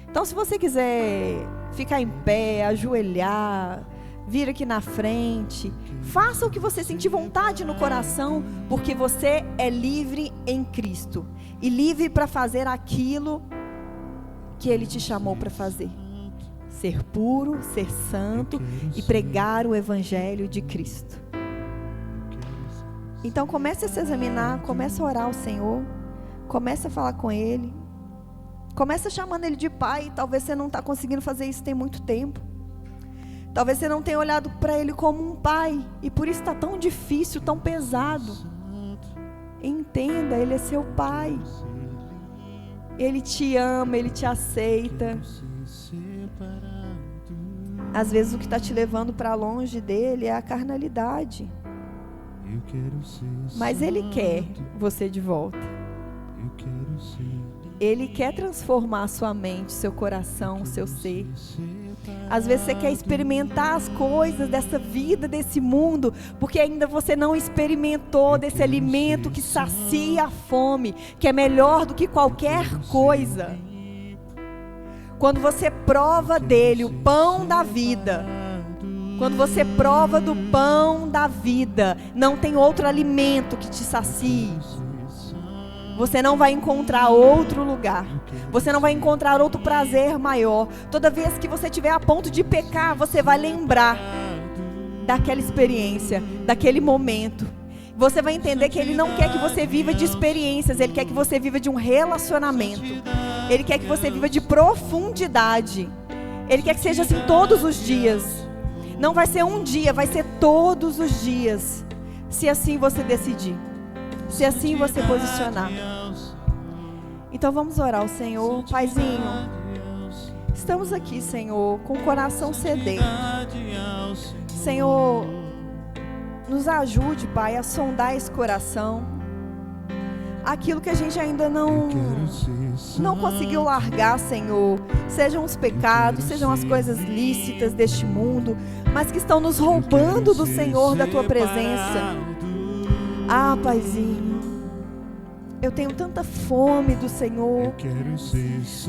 Então, se você quiser ficar em pé, ajoelhar, vir aqui na frente, faça o que você sentir vontade no coração, porque você é livre em Cristo. E livre para fazer aquilo que Ele te chamou para fazer. Ser puro, ser santo e pregar o Evangelho de Cristo. Então comece a se examinar, comece a orar ao Senhor, comece a falar com Ele, comece chamando Ele de Pai. Talvez você não está conseguindo fazer isso tem muito tempo. Talvez você não tenha olhado para Ele como um Pai e por isso está tão difícil, tão pesado. Entenda, Ele é seu Pai. Ele te ama, Ele te aceita. Às vezes o que está te levando para longe dele é a carnalidade. Mas Ele quer você de volta. Ele quer transformar a sua mente, seu coração, seu ser. Às vezes você quer experimentar as coisas dessa vida, desse mundo, porque ainda você não experimentou desse alimento que sacia a fome, que é melhor do que qualquer coisa. Quando você prova dele, o pão da vida, quando você prova do pão da vida, não tem outro alimento que te sacie. Você não vai encontrar outro lugar. Você não vai encontrar outro prazer maior. Toda vez que você estiver a ponto de pecar, você vai lembrar daquela experiência, daquele momento. Você vai entender que Ele não quer que você viva de experiências. Ele quer que você viva de um relacionamento. Ele quer que você viva de profundidade. Ele quer que seja assim todos os dias. Não vai ser um dia, vai ser todos os dias. Se assim você decidir. Se assim você posicionar. Então vamos orar ao Senhor. Paizinho, estamos aqui, Senhor, com o coração sedento. Senhor, nos ajude, Pai, a sondar esse coração. Aquilo que a gente ainda não conseguiu largar, Senhor. Sejam os pecados, sejam as coisas lícitas deste mundo, mas que estão nos roubando do Senhor, da Tua presença. Ah, Paizinho, eu tenho tanta fome do Senhor.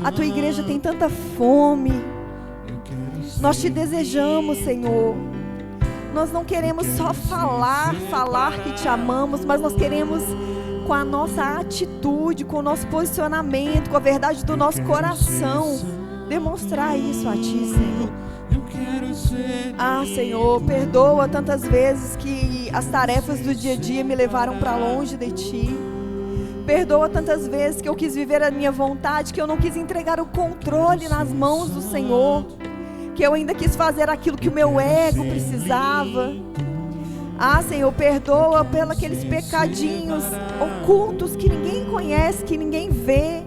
A Tua igreja tem tanta fome. Nós Te desejamos, Senhor. Nós não queremos só falar que Te amamos, mas nós queremos com a nossa atitude, com o nosso posicionamento, com a verdade do nosso coração, demonstrar isso a Ti, Senhor. Ah, Senhor, perdoa tantas vezes que as tarefas do dia a dia me levaram para longe de Ti. Perdoa tantas vezes que eu quis viver a minha vontade, que eu não quis entregar o controle nas mãos do Senhor, que eu ainda quis fazer aquilo que o meu ego precisava. Ah, Senhor, perdoa pelos aqueles pecadinhos ocultos que ninguém conhece, que ninguém vê.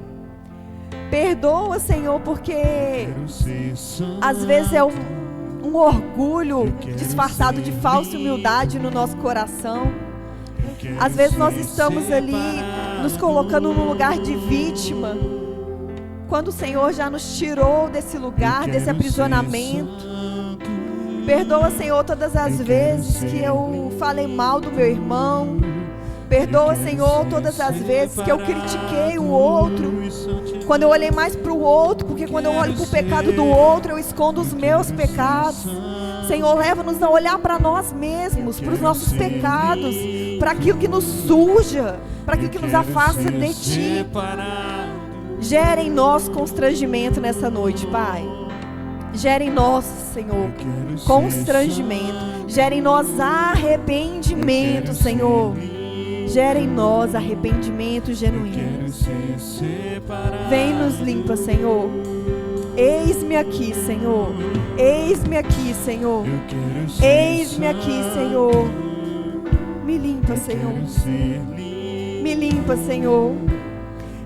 Perdoa, Senhor, porque às vezes é um orgulho disfarçado de falsa humildade no nosso coração. Às vezes nós estamos ali nos colocando num lugar de vítima, quando o Senhor já nos tirou desse lugar, desse aprisionamento. Perdoa, Senhor, todas as vezes que eu falei mal do meu irmão. Perdoa, Senhor, todas as vezes que eu critiquei o outro, quando eu olhei mais para o outro, porque quando eu olho para o pecado do outro, eu escondo os meus pecados. Senhor, leva-nos a olhar para nós mesmos, para os nossos pecados, para aquilo que nos suja, para aquilo que nos afasta de Ti. Gera em nós constrangimento nessa noite, Pai. Gera em nós, Senhor, constrangimento. Gera em nós arrependimento, Senhor. Gera em nós arrependimento genuíno. Vem nos limpa, Senhor. Eis-me aqui, Senhor. Eis-me aqui, Senhor. Eis-me aqui, Senhor. Me limpa, Senhor. Me limpa, Senhor.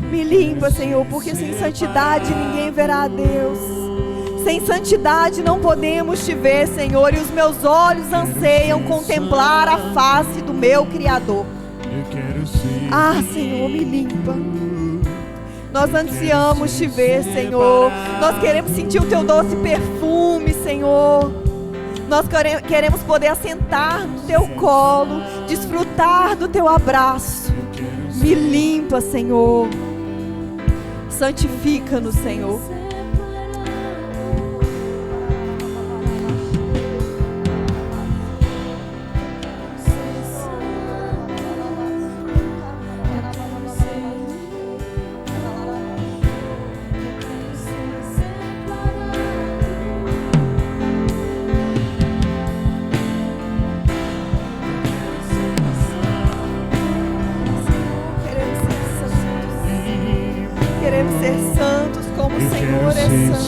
Me limpa, Senhor, porque sem santidade ninguém verá a Deus. Sem santidade não podemos Te ver, Senhor, e os meus olhos anseiam contemplar a face do meu Criador. Ah, Senhor, me limpa. Nós ansiamos Te ver, Senhor. Nós queremos sentir o Teu doce perfume, Senhor. Nós queremos poder assentar no Teu colo, desfrutar do Teu abraço. Me limpa, Senhor. Santifica-nos, Senhor.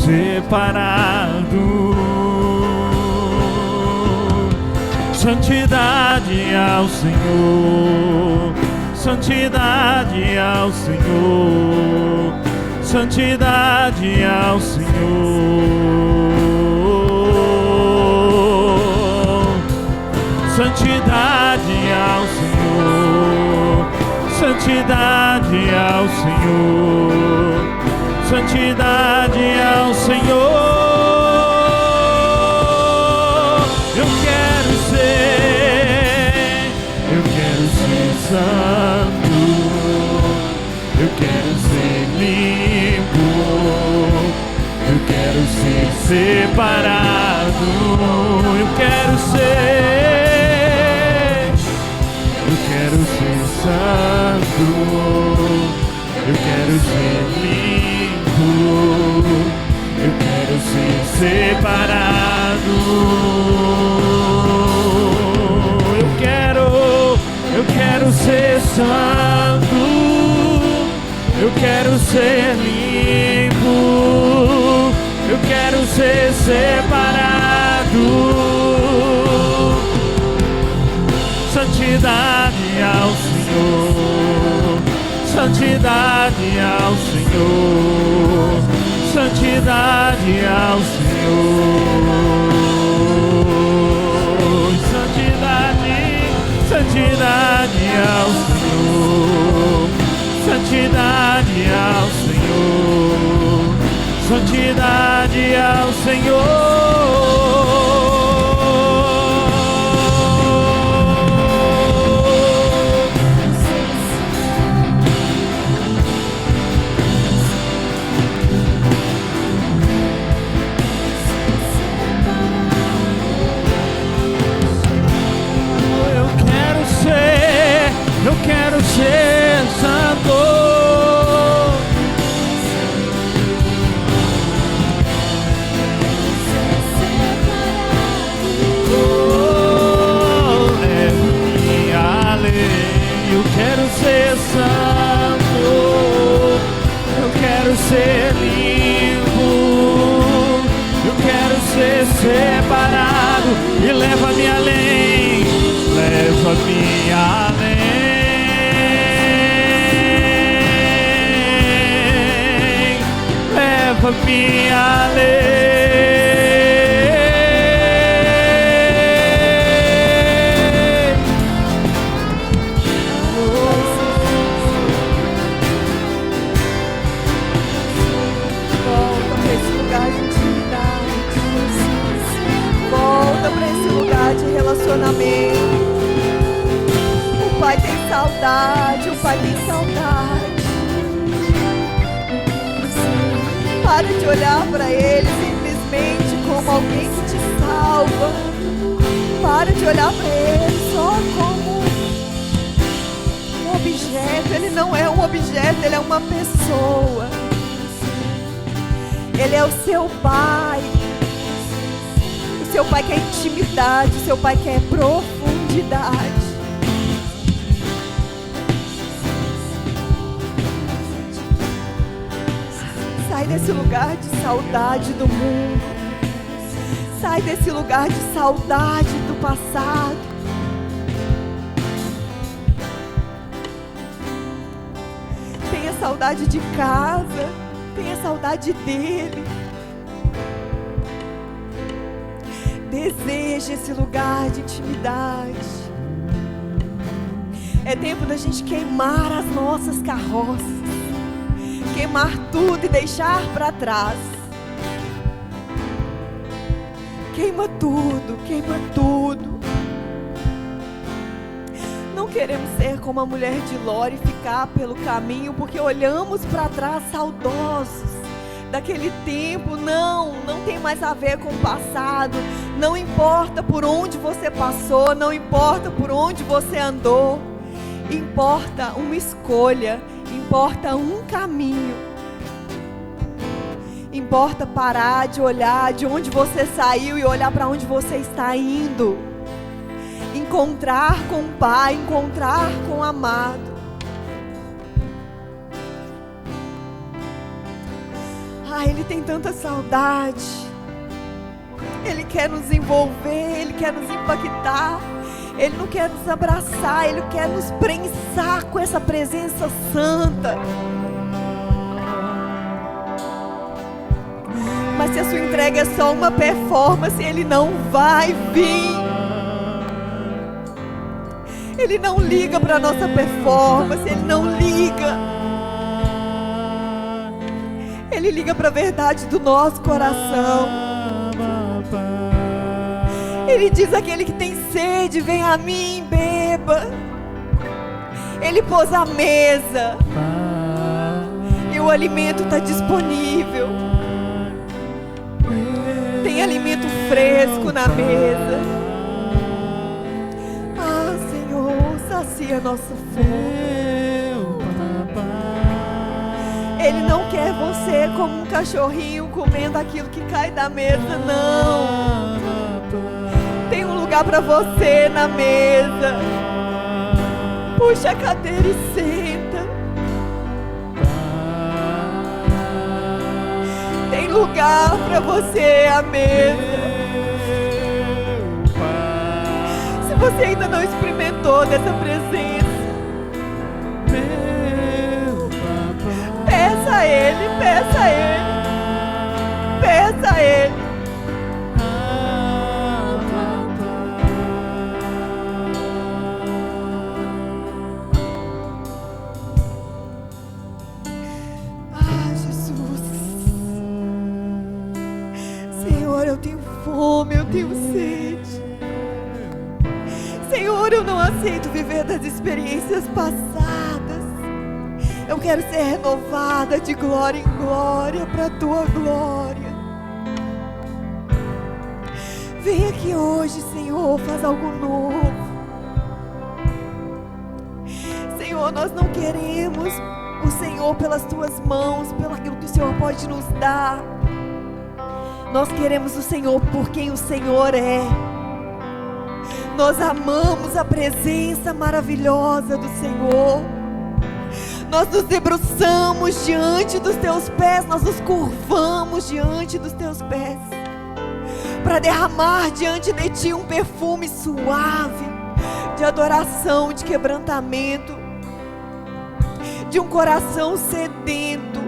Separado, santidade ao Senhor, santidade ao Senhor, santidade ao Senhor, santidade ao Senhor, santidade ao Senhor, santidade ao Senhor. Eu quero ser santo, eu quero ser limpo, eu quero ser separado, eu quero ser santo, eu quero ser limpo, eu quero ser separado, eu quero ser santo, eu quero ser limpo, eu quero ser separado. Santidade ao Senhor, santidade ao Senhor, santidade ao Senhor, santidade ao Senhor, santidade ao Senhor, santidade ao Senhor. Eu quero ser santo. minha lei. Volta para esse lugar de intimidade. Volta para esse lugar de relacionamento. O Pai tem saudade, o Pai tem saudade. Para de olhar para Ele simplesmente como alguém que te salva. Para de olhar para Ele só como um objeto. Ele não é um objeto, Ele é uma pessoa. Ele é o seu Pai. O seu Pai quer intimidade, o seu Pai quer profundidade. Sai desse lugar de saudade do mundo. Sai desse lugar de saudade do passado. Tenha saudade de casa. Tenha saudade dele. Deseje esse lugar de intimidade. É tempo da gente queimar as nossas carroças. Queimar tudo e deixar para trás. Queima tudo, queima tudo. Não queremos ser como a mulher de Ló e ficar pelo caminho porque olhamos para trás saudosos daquele tempo. Não tem mais a ver com o passado. Não importa por onde você passou, não importa por onde você andou. Importa uma escolha. Importa um caminho. Importa parar de olhar de onde você saiu e olhar para onde você está indo. Encontrar com o Pai, encontrar com o amado. Ele tem tanta saudade. Ele quer nos envolver, Ele quer nos impactar. Ele não quer nos abraçar, Ele quer nos prensar com essa presença santa. Mas se a sua entrega é só uma performance, Ele não vai vir. Ele não liga para a nossa performance, Ele não liga. Ele liga para a verdade do nosso coração. Ele diz: aquele que tem sede, vem a mim, beba. Ele pôs a mesa e o alimento está disponível. Tem alimento fresco na mesa. Senhor, sacia nossa fome. Ele não quer você como um cachorrinho comendo aquilo que cai da mesa, não. Tem um lugar para você na mesa. Puxa a cadeira e senta. Tem lugar para você à mesa. Se você ainda não experimentou dessa presença, peça a Ele, peça a Ele, peça a Ele. Eu tenho fome, eu tenho sede. Senhor, eu não aceito viver das experiências passadas. Eu quero ser renovada de glória em glória para a Tua glória. Vem aqui hoje, Senhor, faz algo novo. Senhor, nós não queremos o Senhor pelas Tuas mãos, pelo aquilo que o Senhor pode nos dar. Nós queremos o Senhor por quem o Senhor é. Nós amamos a presença maravilhosa do Senhor. Nós nos debruçamos diante dos Teus pés, nós nos curvamos diante dos Teus pés, para derramar diante de Ti um perfume suave, de adoração, de quebrantamento, de um coração sedento.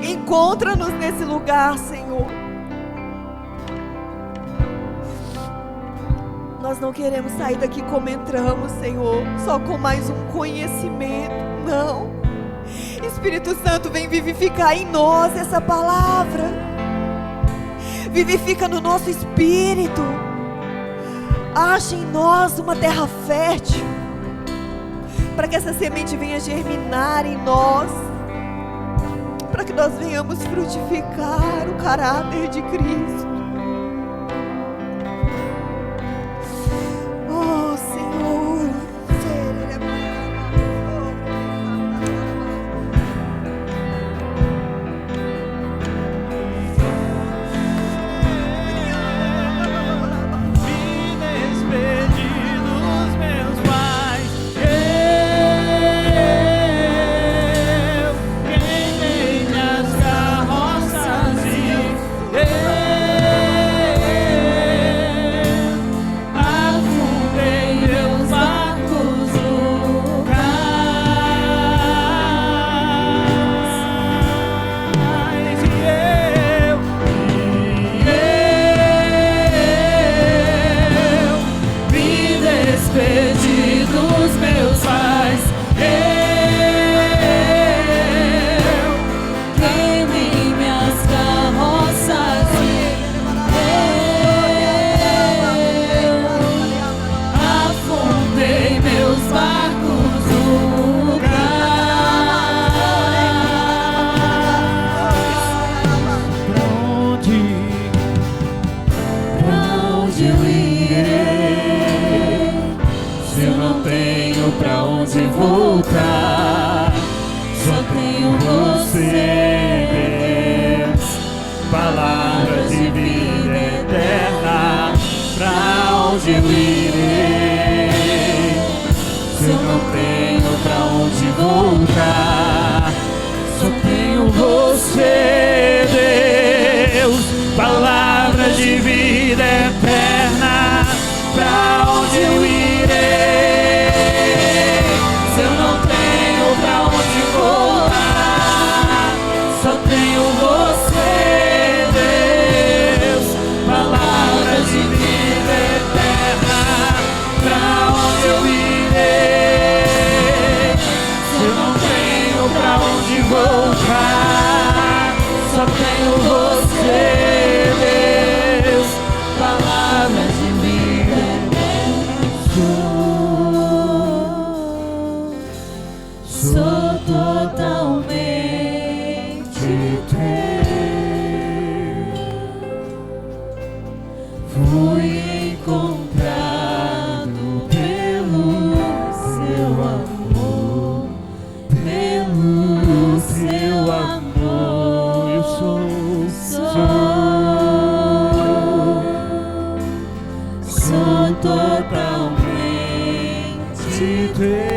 Encontra-nos nesse lugar, Senhor. Nós não queremos sair daqui como entramos, Senhor, só com mais um conhecimento. Não. Espírito Santo, vem vivificar em nós essa palavra. Vivifica no nosso espírito. Ache em nós uma terra fértil, para que essa semente venha germinar em nós, para que nós venhamos frutificar o caráter de Cristo. Oh, Senhor, voltar, só tenho você, Deus, palavra de vida eterna. Pra onde eu irei? Se eu não tenho pra onde voltar, só tenho você, Deus, palavra de vida eterna. Pra onde eu irei? Só tenho você, Deus, palavra de vida eterna. Pra onde eu irei? Se eu não tenho pra onde voltar, só tenho você, Deus, palavra de vida eterna. Sou totalmente fui encontrado pelo seu amor, pelo seu amor. Eu sou totalmente teu.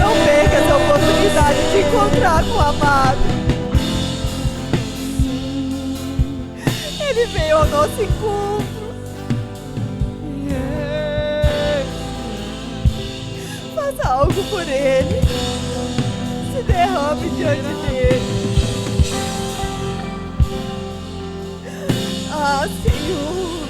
Não perca essa oportunidade de encontrar com o amado. Ele veio ao nosso encontro. Faça algo por ele. Se derrame diante dele. Ah, Senhor.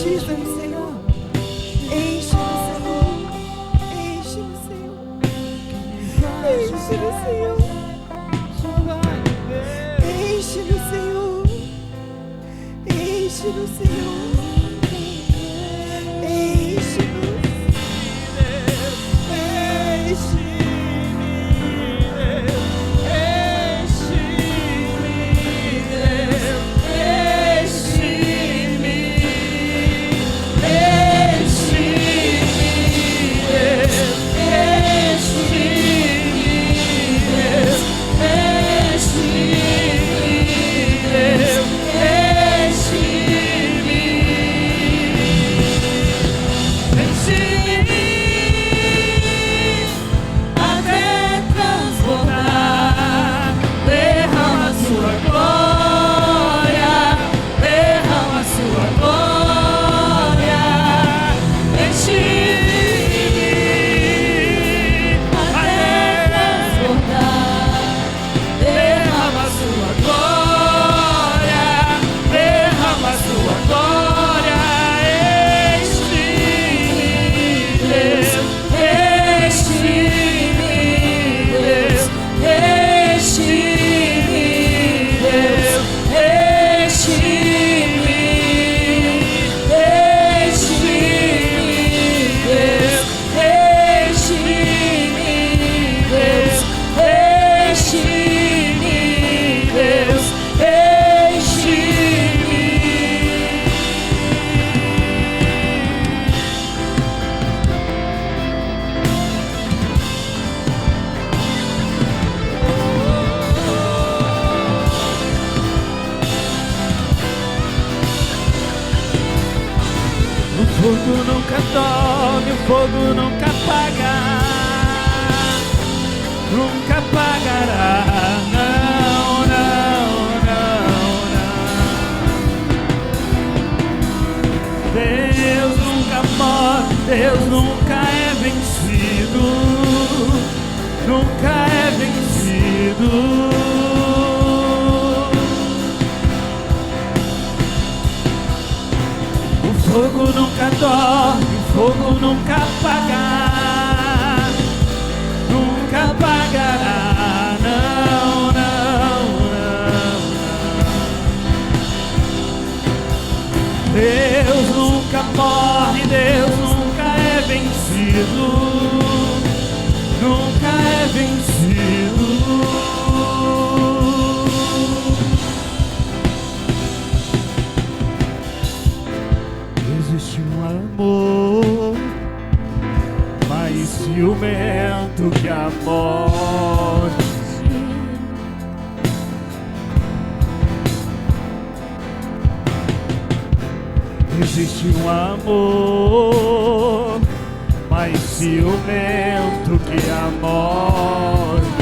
batiza-nos, Senhor. Enche-nos, Senhor. Enche-nos, Senhor. Enche-nos, Senhor. Enche-nos, Senhor. Enche-nos, Senhor. O fogo nunca dorme, o fogo nunca apaga, nunca apagará, não, não, não, não. Deus nunca morre, Deus nunca é vencido, nunca é vencido. O fogo nunca dorme, o fogo nunca apaga, nunca apagará, não, não, não, não. Deus nunca morre, Deus nunca é vencido, nunca é vencido. Existe um amor mais ciumento que a morte. Existe um amor mais ciumento que a morte.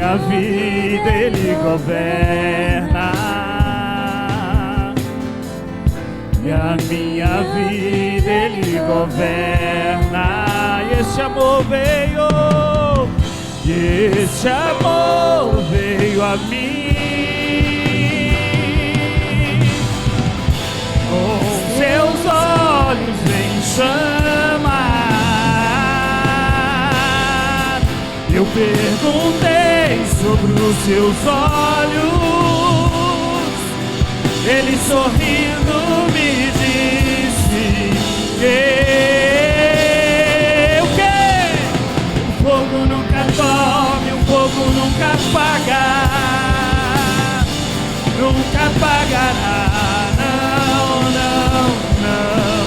A vida Ele governa, e a minha vida Ele governa. E esse amor veio, e esse amor veio a mim. Com seus olhos em chama, eu perguntei sobre os seus olhos, ele sorrindo me disse o quê? O fogo nunca dorme, o fogo nunca apaga, nunca apagará, não, não, não.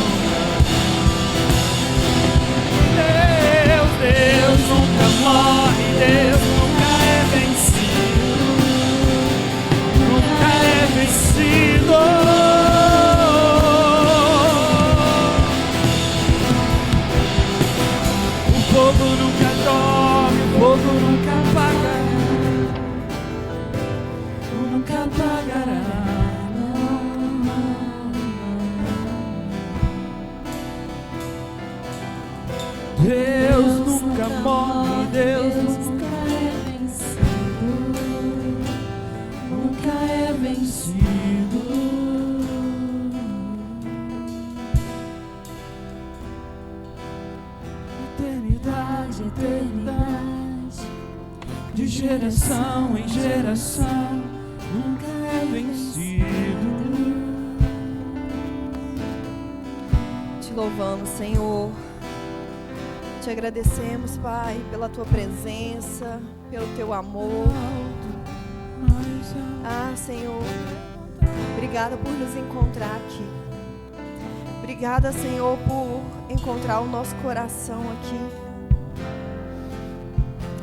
Deus nunca morre, Deus nunca é vencido, nunca é vencido. O fogo nunca dorme, o fogo nunca apaga, nunca apagará. Deus nunca morre, Deus nunca é vencido, vencido. Eternidade, eternidade, de geração em geração, nunca é vencido. Te louvamos, Senhor. Te agradecemos, Pai, pela Tua presença, pelo Teu amor. Ah, Senhor, obrigada por nos encontrar aqui. Obrigada, Senhor, por encontrar o nosso coração aqui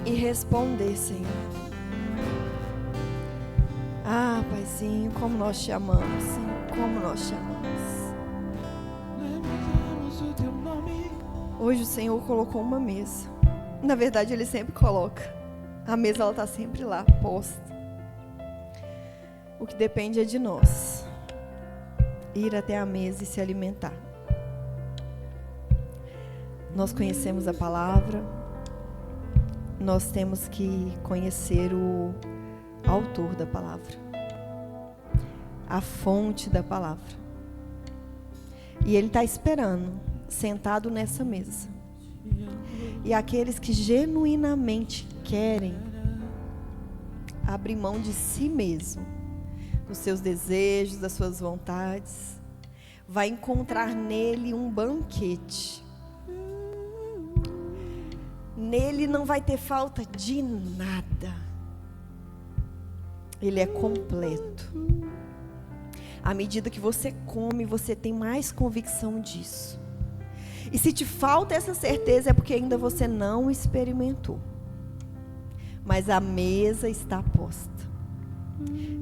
e responder, Senhor. Ah, Paizinho, como nós te amamos, Senhor, como nós te amamos. Hoje o Senhor colocou uma mesa. Na verdade, Ele sempre coloca. A mesa, ela está sempre lá, posta. O que depende é de nós. Ir até a mesa e se alimentar. Nós conhecemos a palavra. Nós temos que conhecer o autor da palavra. A fonte da palavra. E Ele está esperando, sentado nessa mesa. E aqueles que genuinamente querem abrir mão de si mesmo, dos seus desejos, das suas vontades, vai encontrar nele um banquete. Nele não vai ter falta de nada. Ele é completo. À medida que você come, você tem mais convicção disso. E se te falta essa certeza, é porque ainda você não experimentou. Mas a mesa está posta.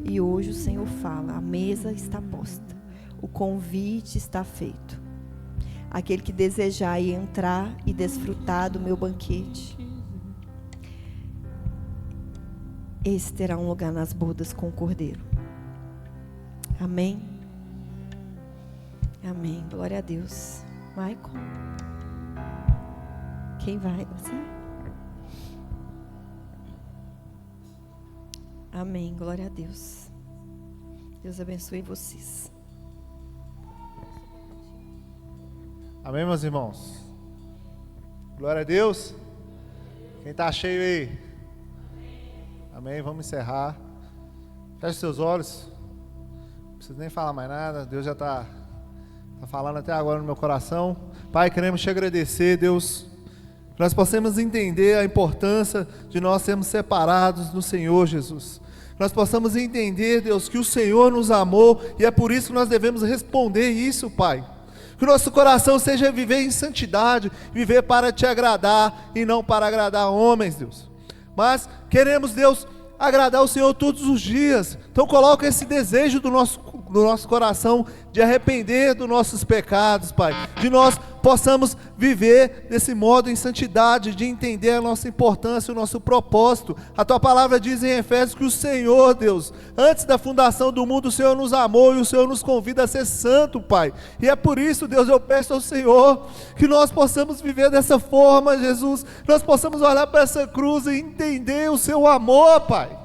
E hoje o Senhor fala, a mesa está posta. O convite está feito. Aquele que desejar entrar e desfrutar do meu banquete, esse terá um lugar nas bodas com o Cordeiro. Amém? Amém. Glória a Deus. Maicon? Quem vai? Você? Amém. Glória a Deus. Deus abençoe vocês. Amém, meus irmãos? Glória a Deus. Quem está cheio aí? Amém. Vamos encerrar. Feche seus olhos. Não precisa nem falar mais nada. Deus já está falando até agora no meu coração. Pai, queremos te agradecer, Deus, que nós possamos entender a importância de nós sermos separados no Senhor Jesus. Nós possamos entender, Deus, que o Senhor nos amou e é por isso que nós devemos responder isso, Pai. Que o nosso coração seja viver em santidade, viver para te agradar e não para agradar homens, Deus. Mas queremos, Deus, agradar o Senhor todos os dias. Então coloca esse desejo do nosso coração de arrepender dos nossos pecados, Pai. De nós possamos viver desse modo em santidade, de entender a nossa importância, o nosso propósito. A Tua palavra diz em Efésios que o Senhor, Deus, antes da fundação do mundo, o Senhor nos amou e o Senhor nos convida a ser santo, Pai. E é por isso, Deus, eu peço ao Senhor que nós possamos viver dessa forma, Jesus. Nós possamos olhar para essa cruz e entender o Seu amor, Pai.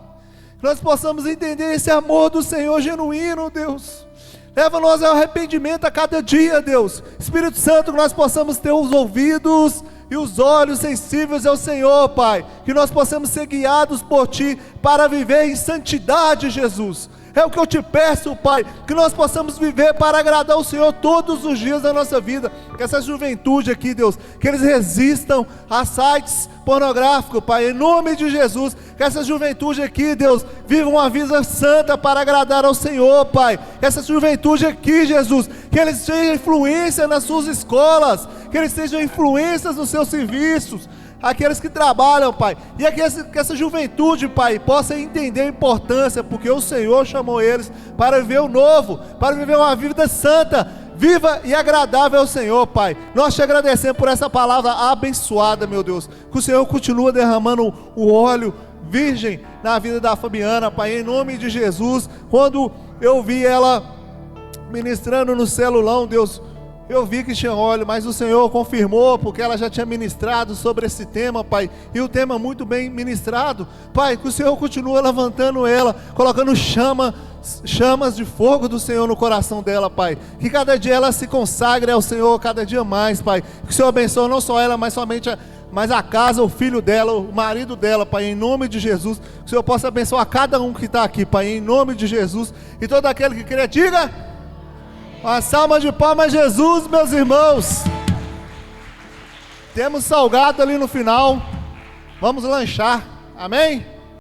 Nós possamos entender esse amor do Senhor genuíno, Deus. Leva-nos ao arrependimento a cada dia, Deus. Espírito Santo, que nós possamos ter os ouvidos e os olhos sensíveis ao Senhor, Pai. Que nós possamos ser guiados por Ti para viver em santidade, Jesus. É o que eu te peço, Pai, que nós possamos viver para agradar o Senhor todos os dias da nossa vida. Que essa juventude aqui, Deus, que eles resistam a sites pornográficos, Pai, em nome de Jesus. Que essa juventude aqui, Deus, viva uma vida santa para agradar ao Senhor, Pai. Que essa juventude aqui, Jesus, que eles sejam influência nas suas escolas, que eles sejam influências nos seus serviços, aqueles que trabalham, Pai, e que essa juventude, Pai, possa entender a importância, porque o Senhor chamou eles para viver o novo, para viver uma vida santa, viva e agradável ao Senhor, Pai. Nós te agradecemos por essa palavra abençoada, meu Deus, que o Senhor continua derramando o óleo virgem na vida da Fabiana, Pai, em nome de Jesus. Quando eu vi ela ministrando no celulão, Deus, eu vi que tinha óleo, mas o Senhor confirmou, porque ela já tinha ministrado sobre esse tema, Pai, e o tema muito bem ministrado, Pai, que o Senhor continua levantando ela, colocando chama chamas de fogo do Senhor no coração dela, Pai. Que cada dia ela se consagre ao Senhor, cada dia mais, Pai. Que o Senhor abençoe não só ela, mas a casa, o filho dela, o marido dela, Pai, em nome de Jesus. Que o Senhor possa abençoar cada um que está aqui, Pai, em nome de Jesus. E todo aquele que crê, diga uma salva de palmas a Jesus, meus irmãos. Temos salgado ali no final. Vamos lanchar. Amém?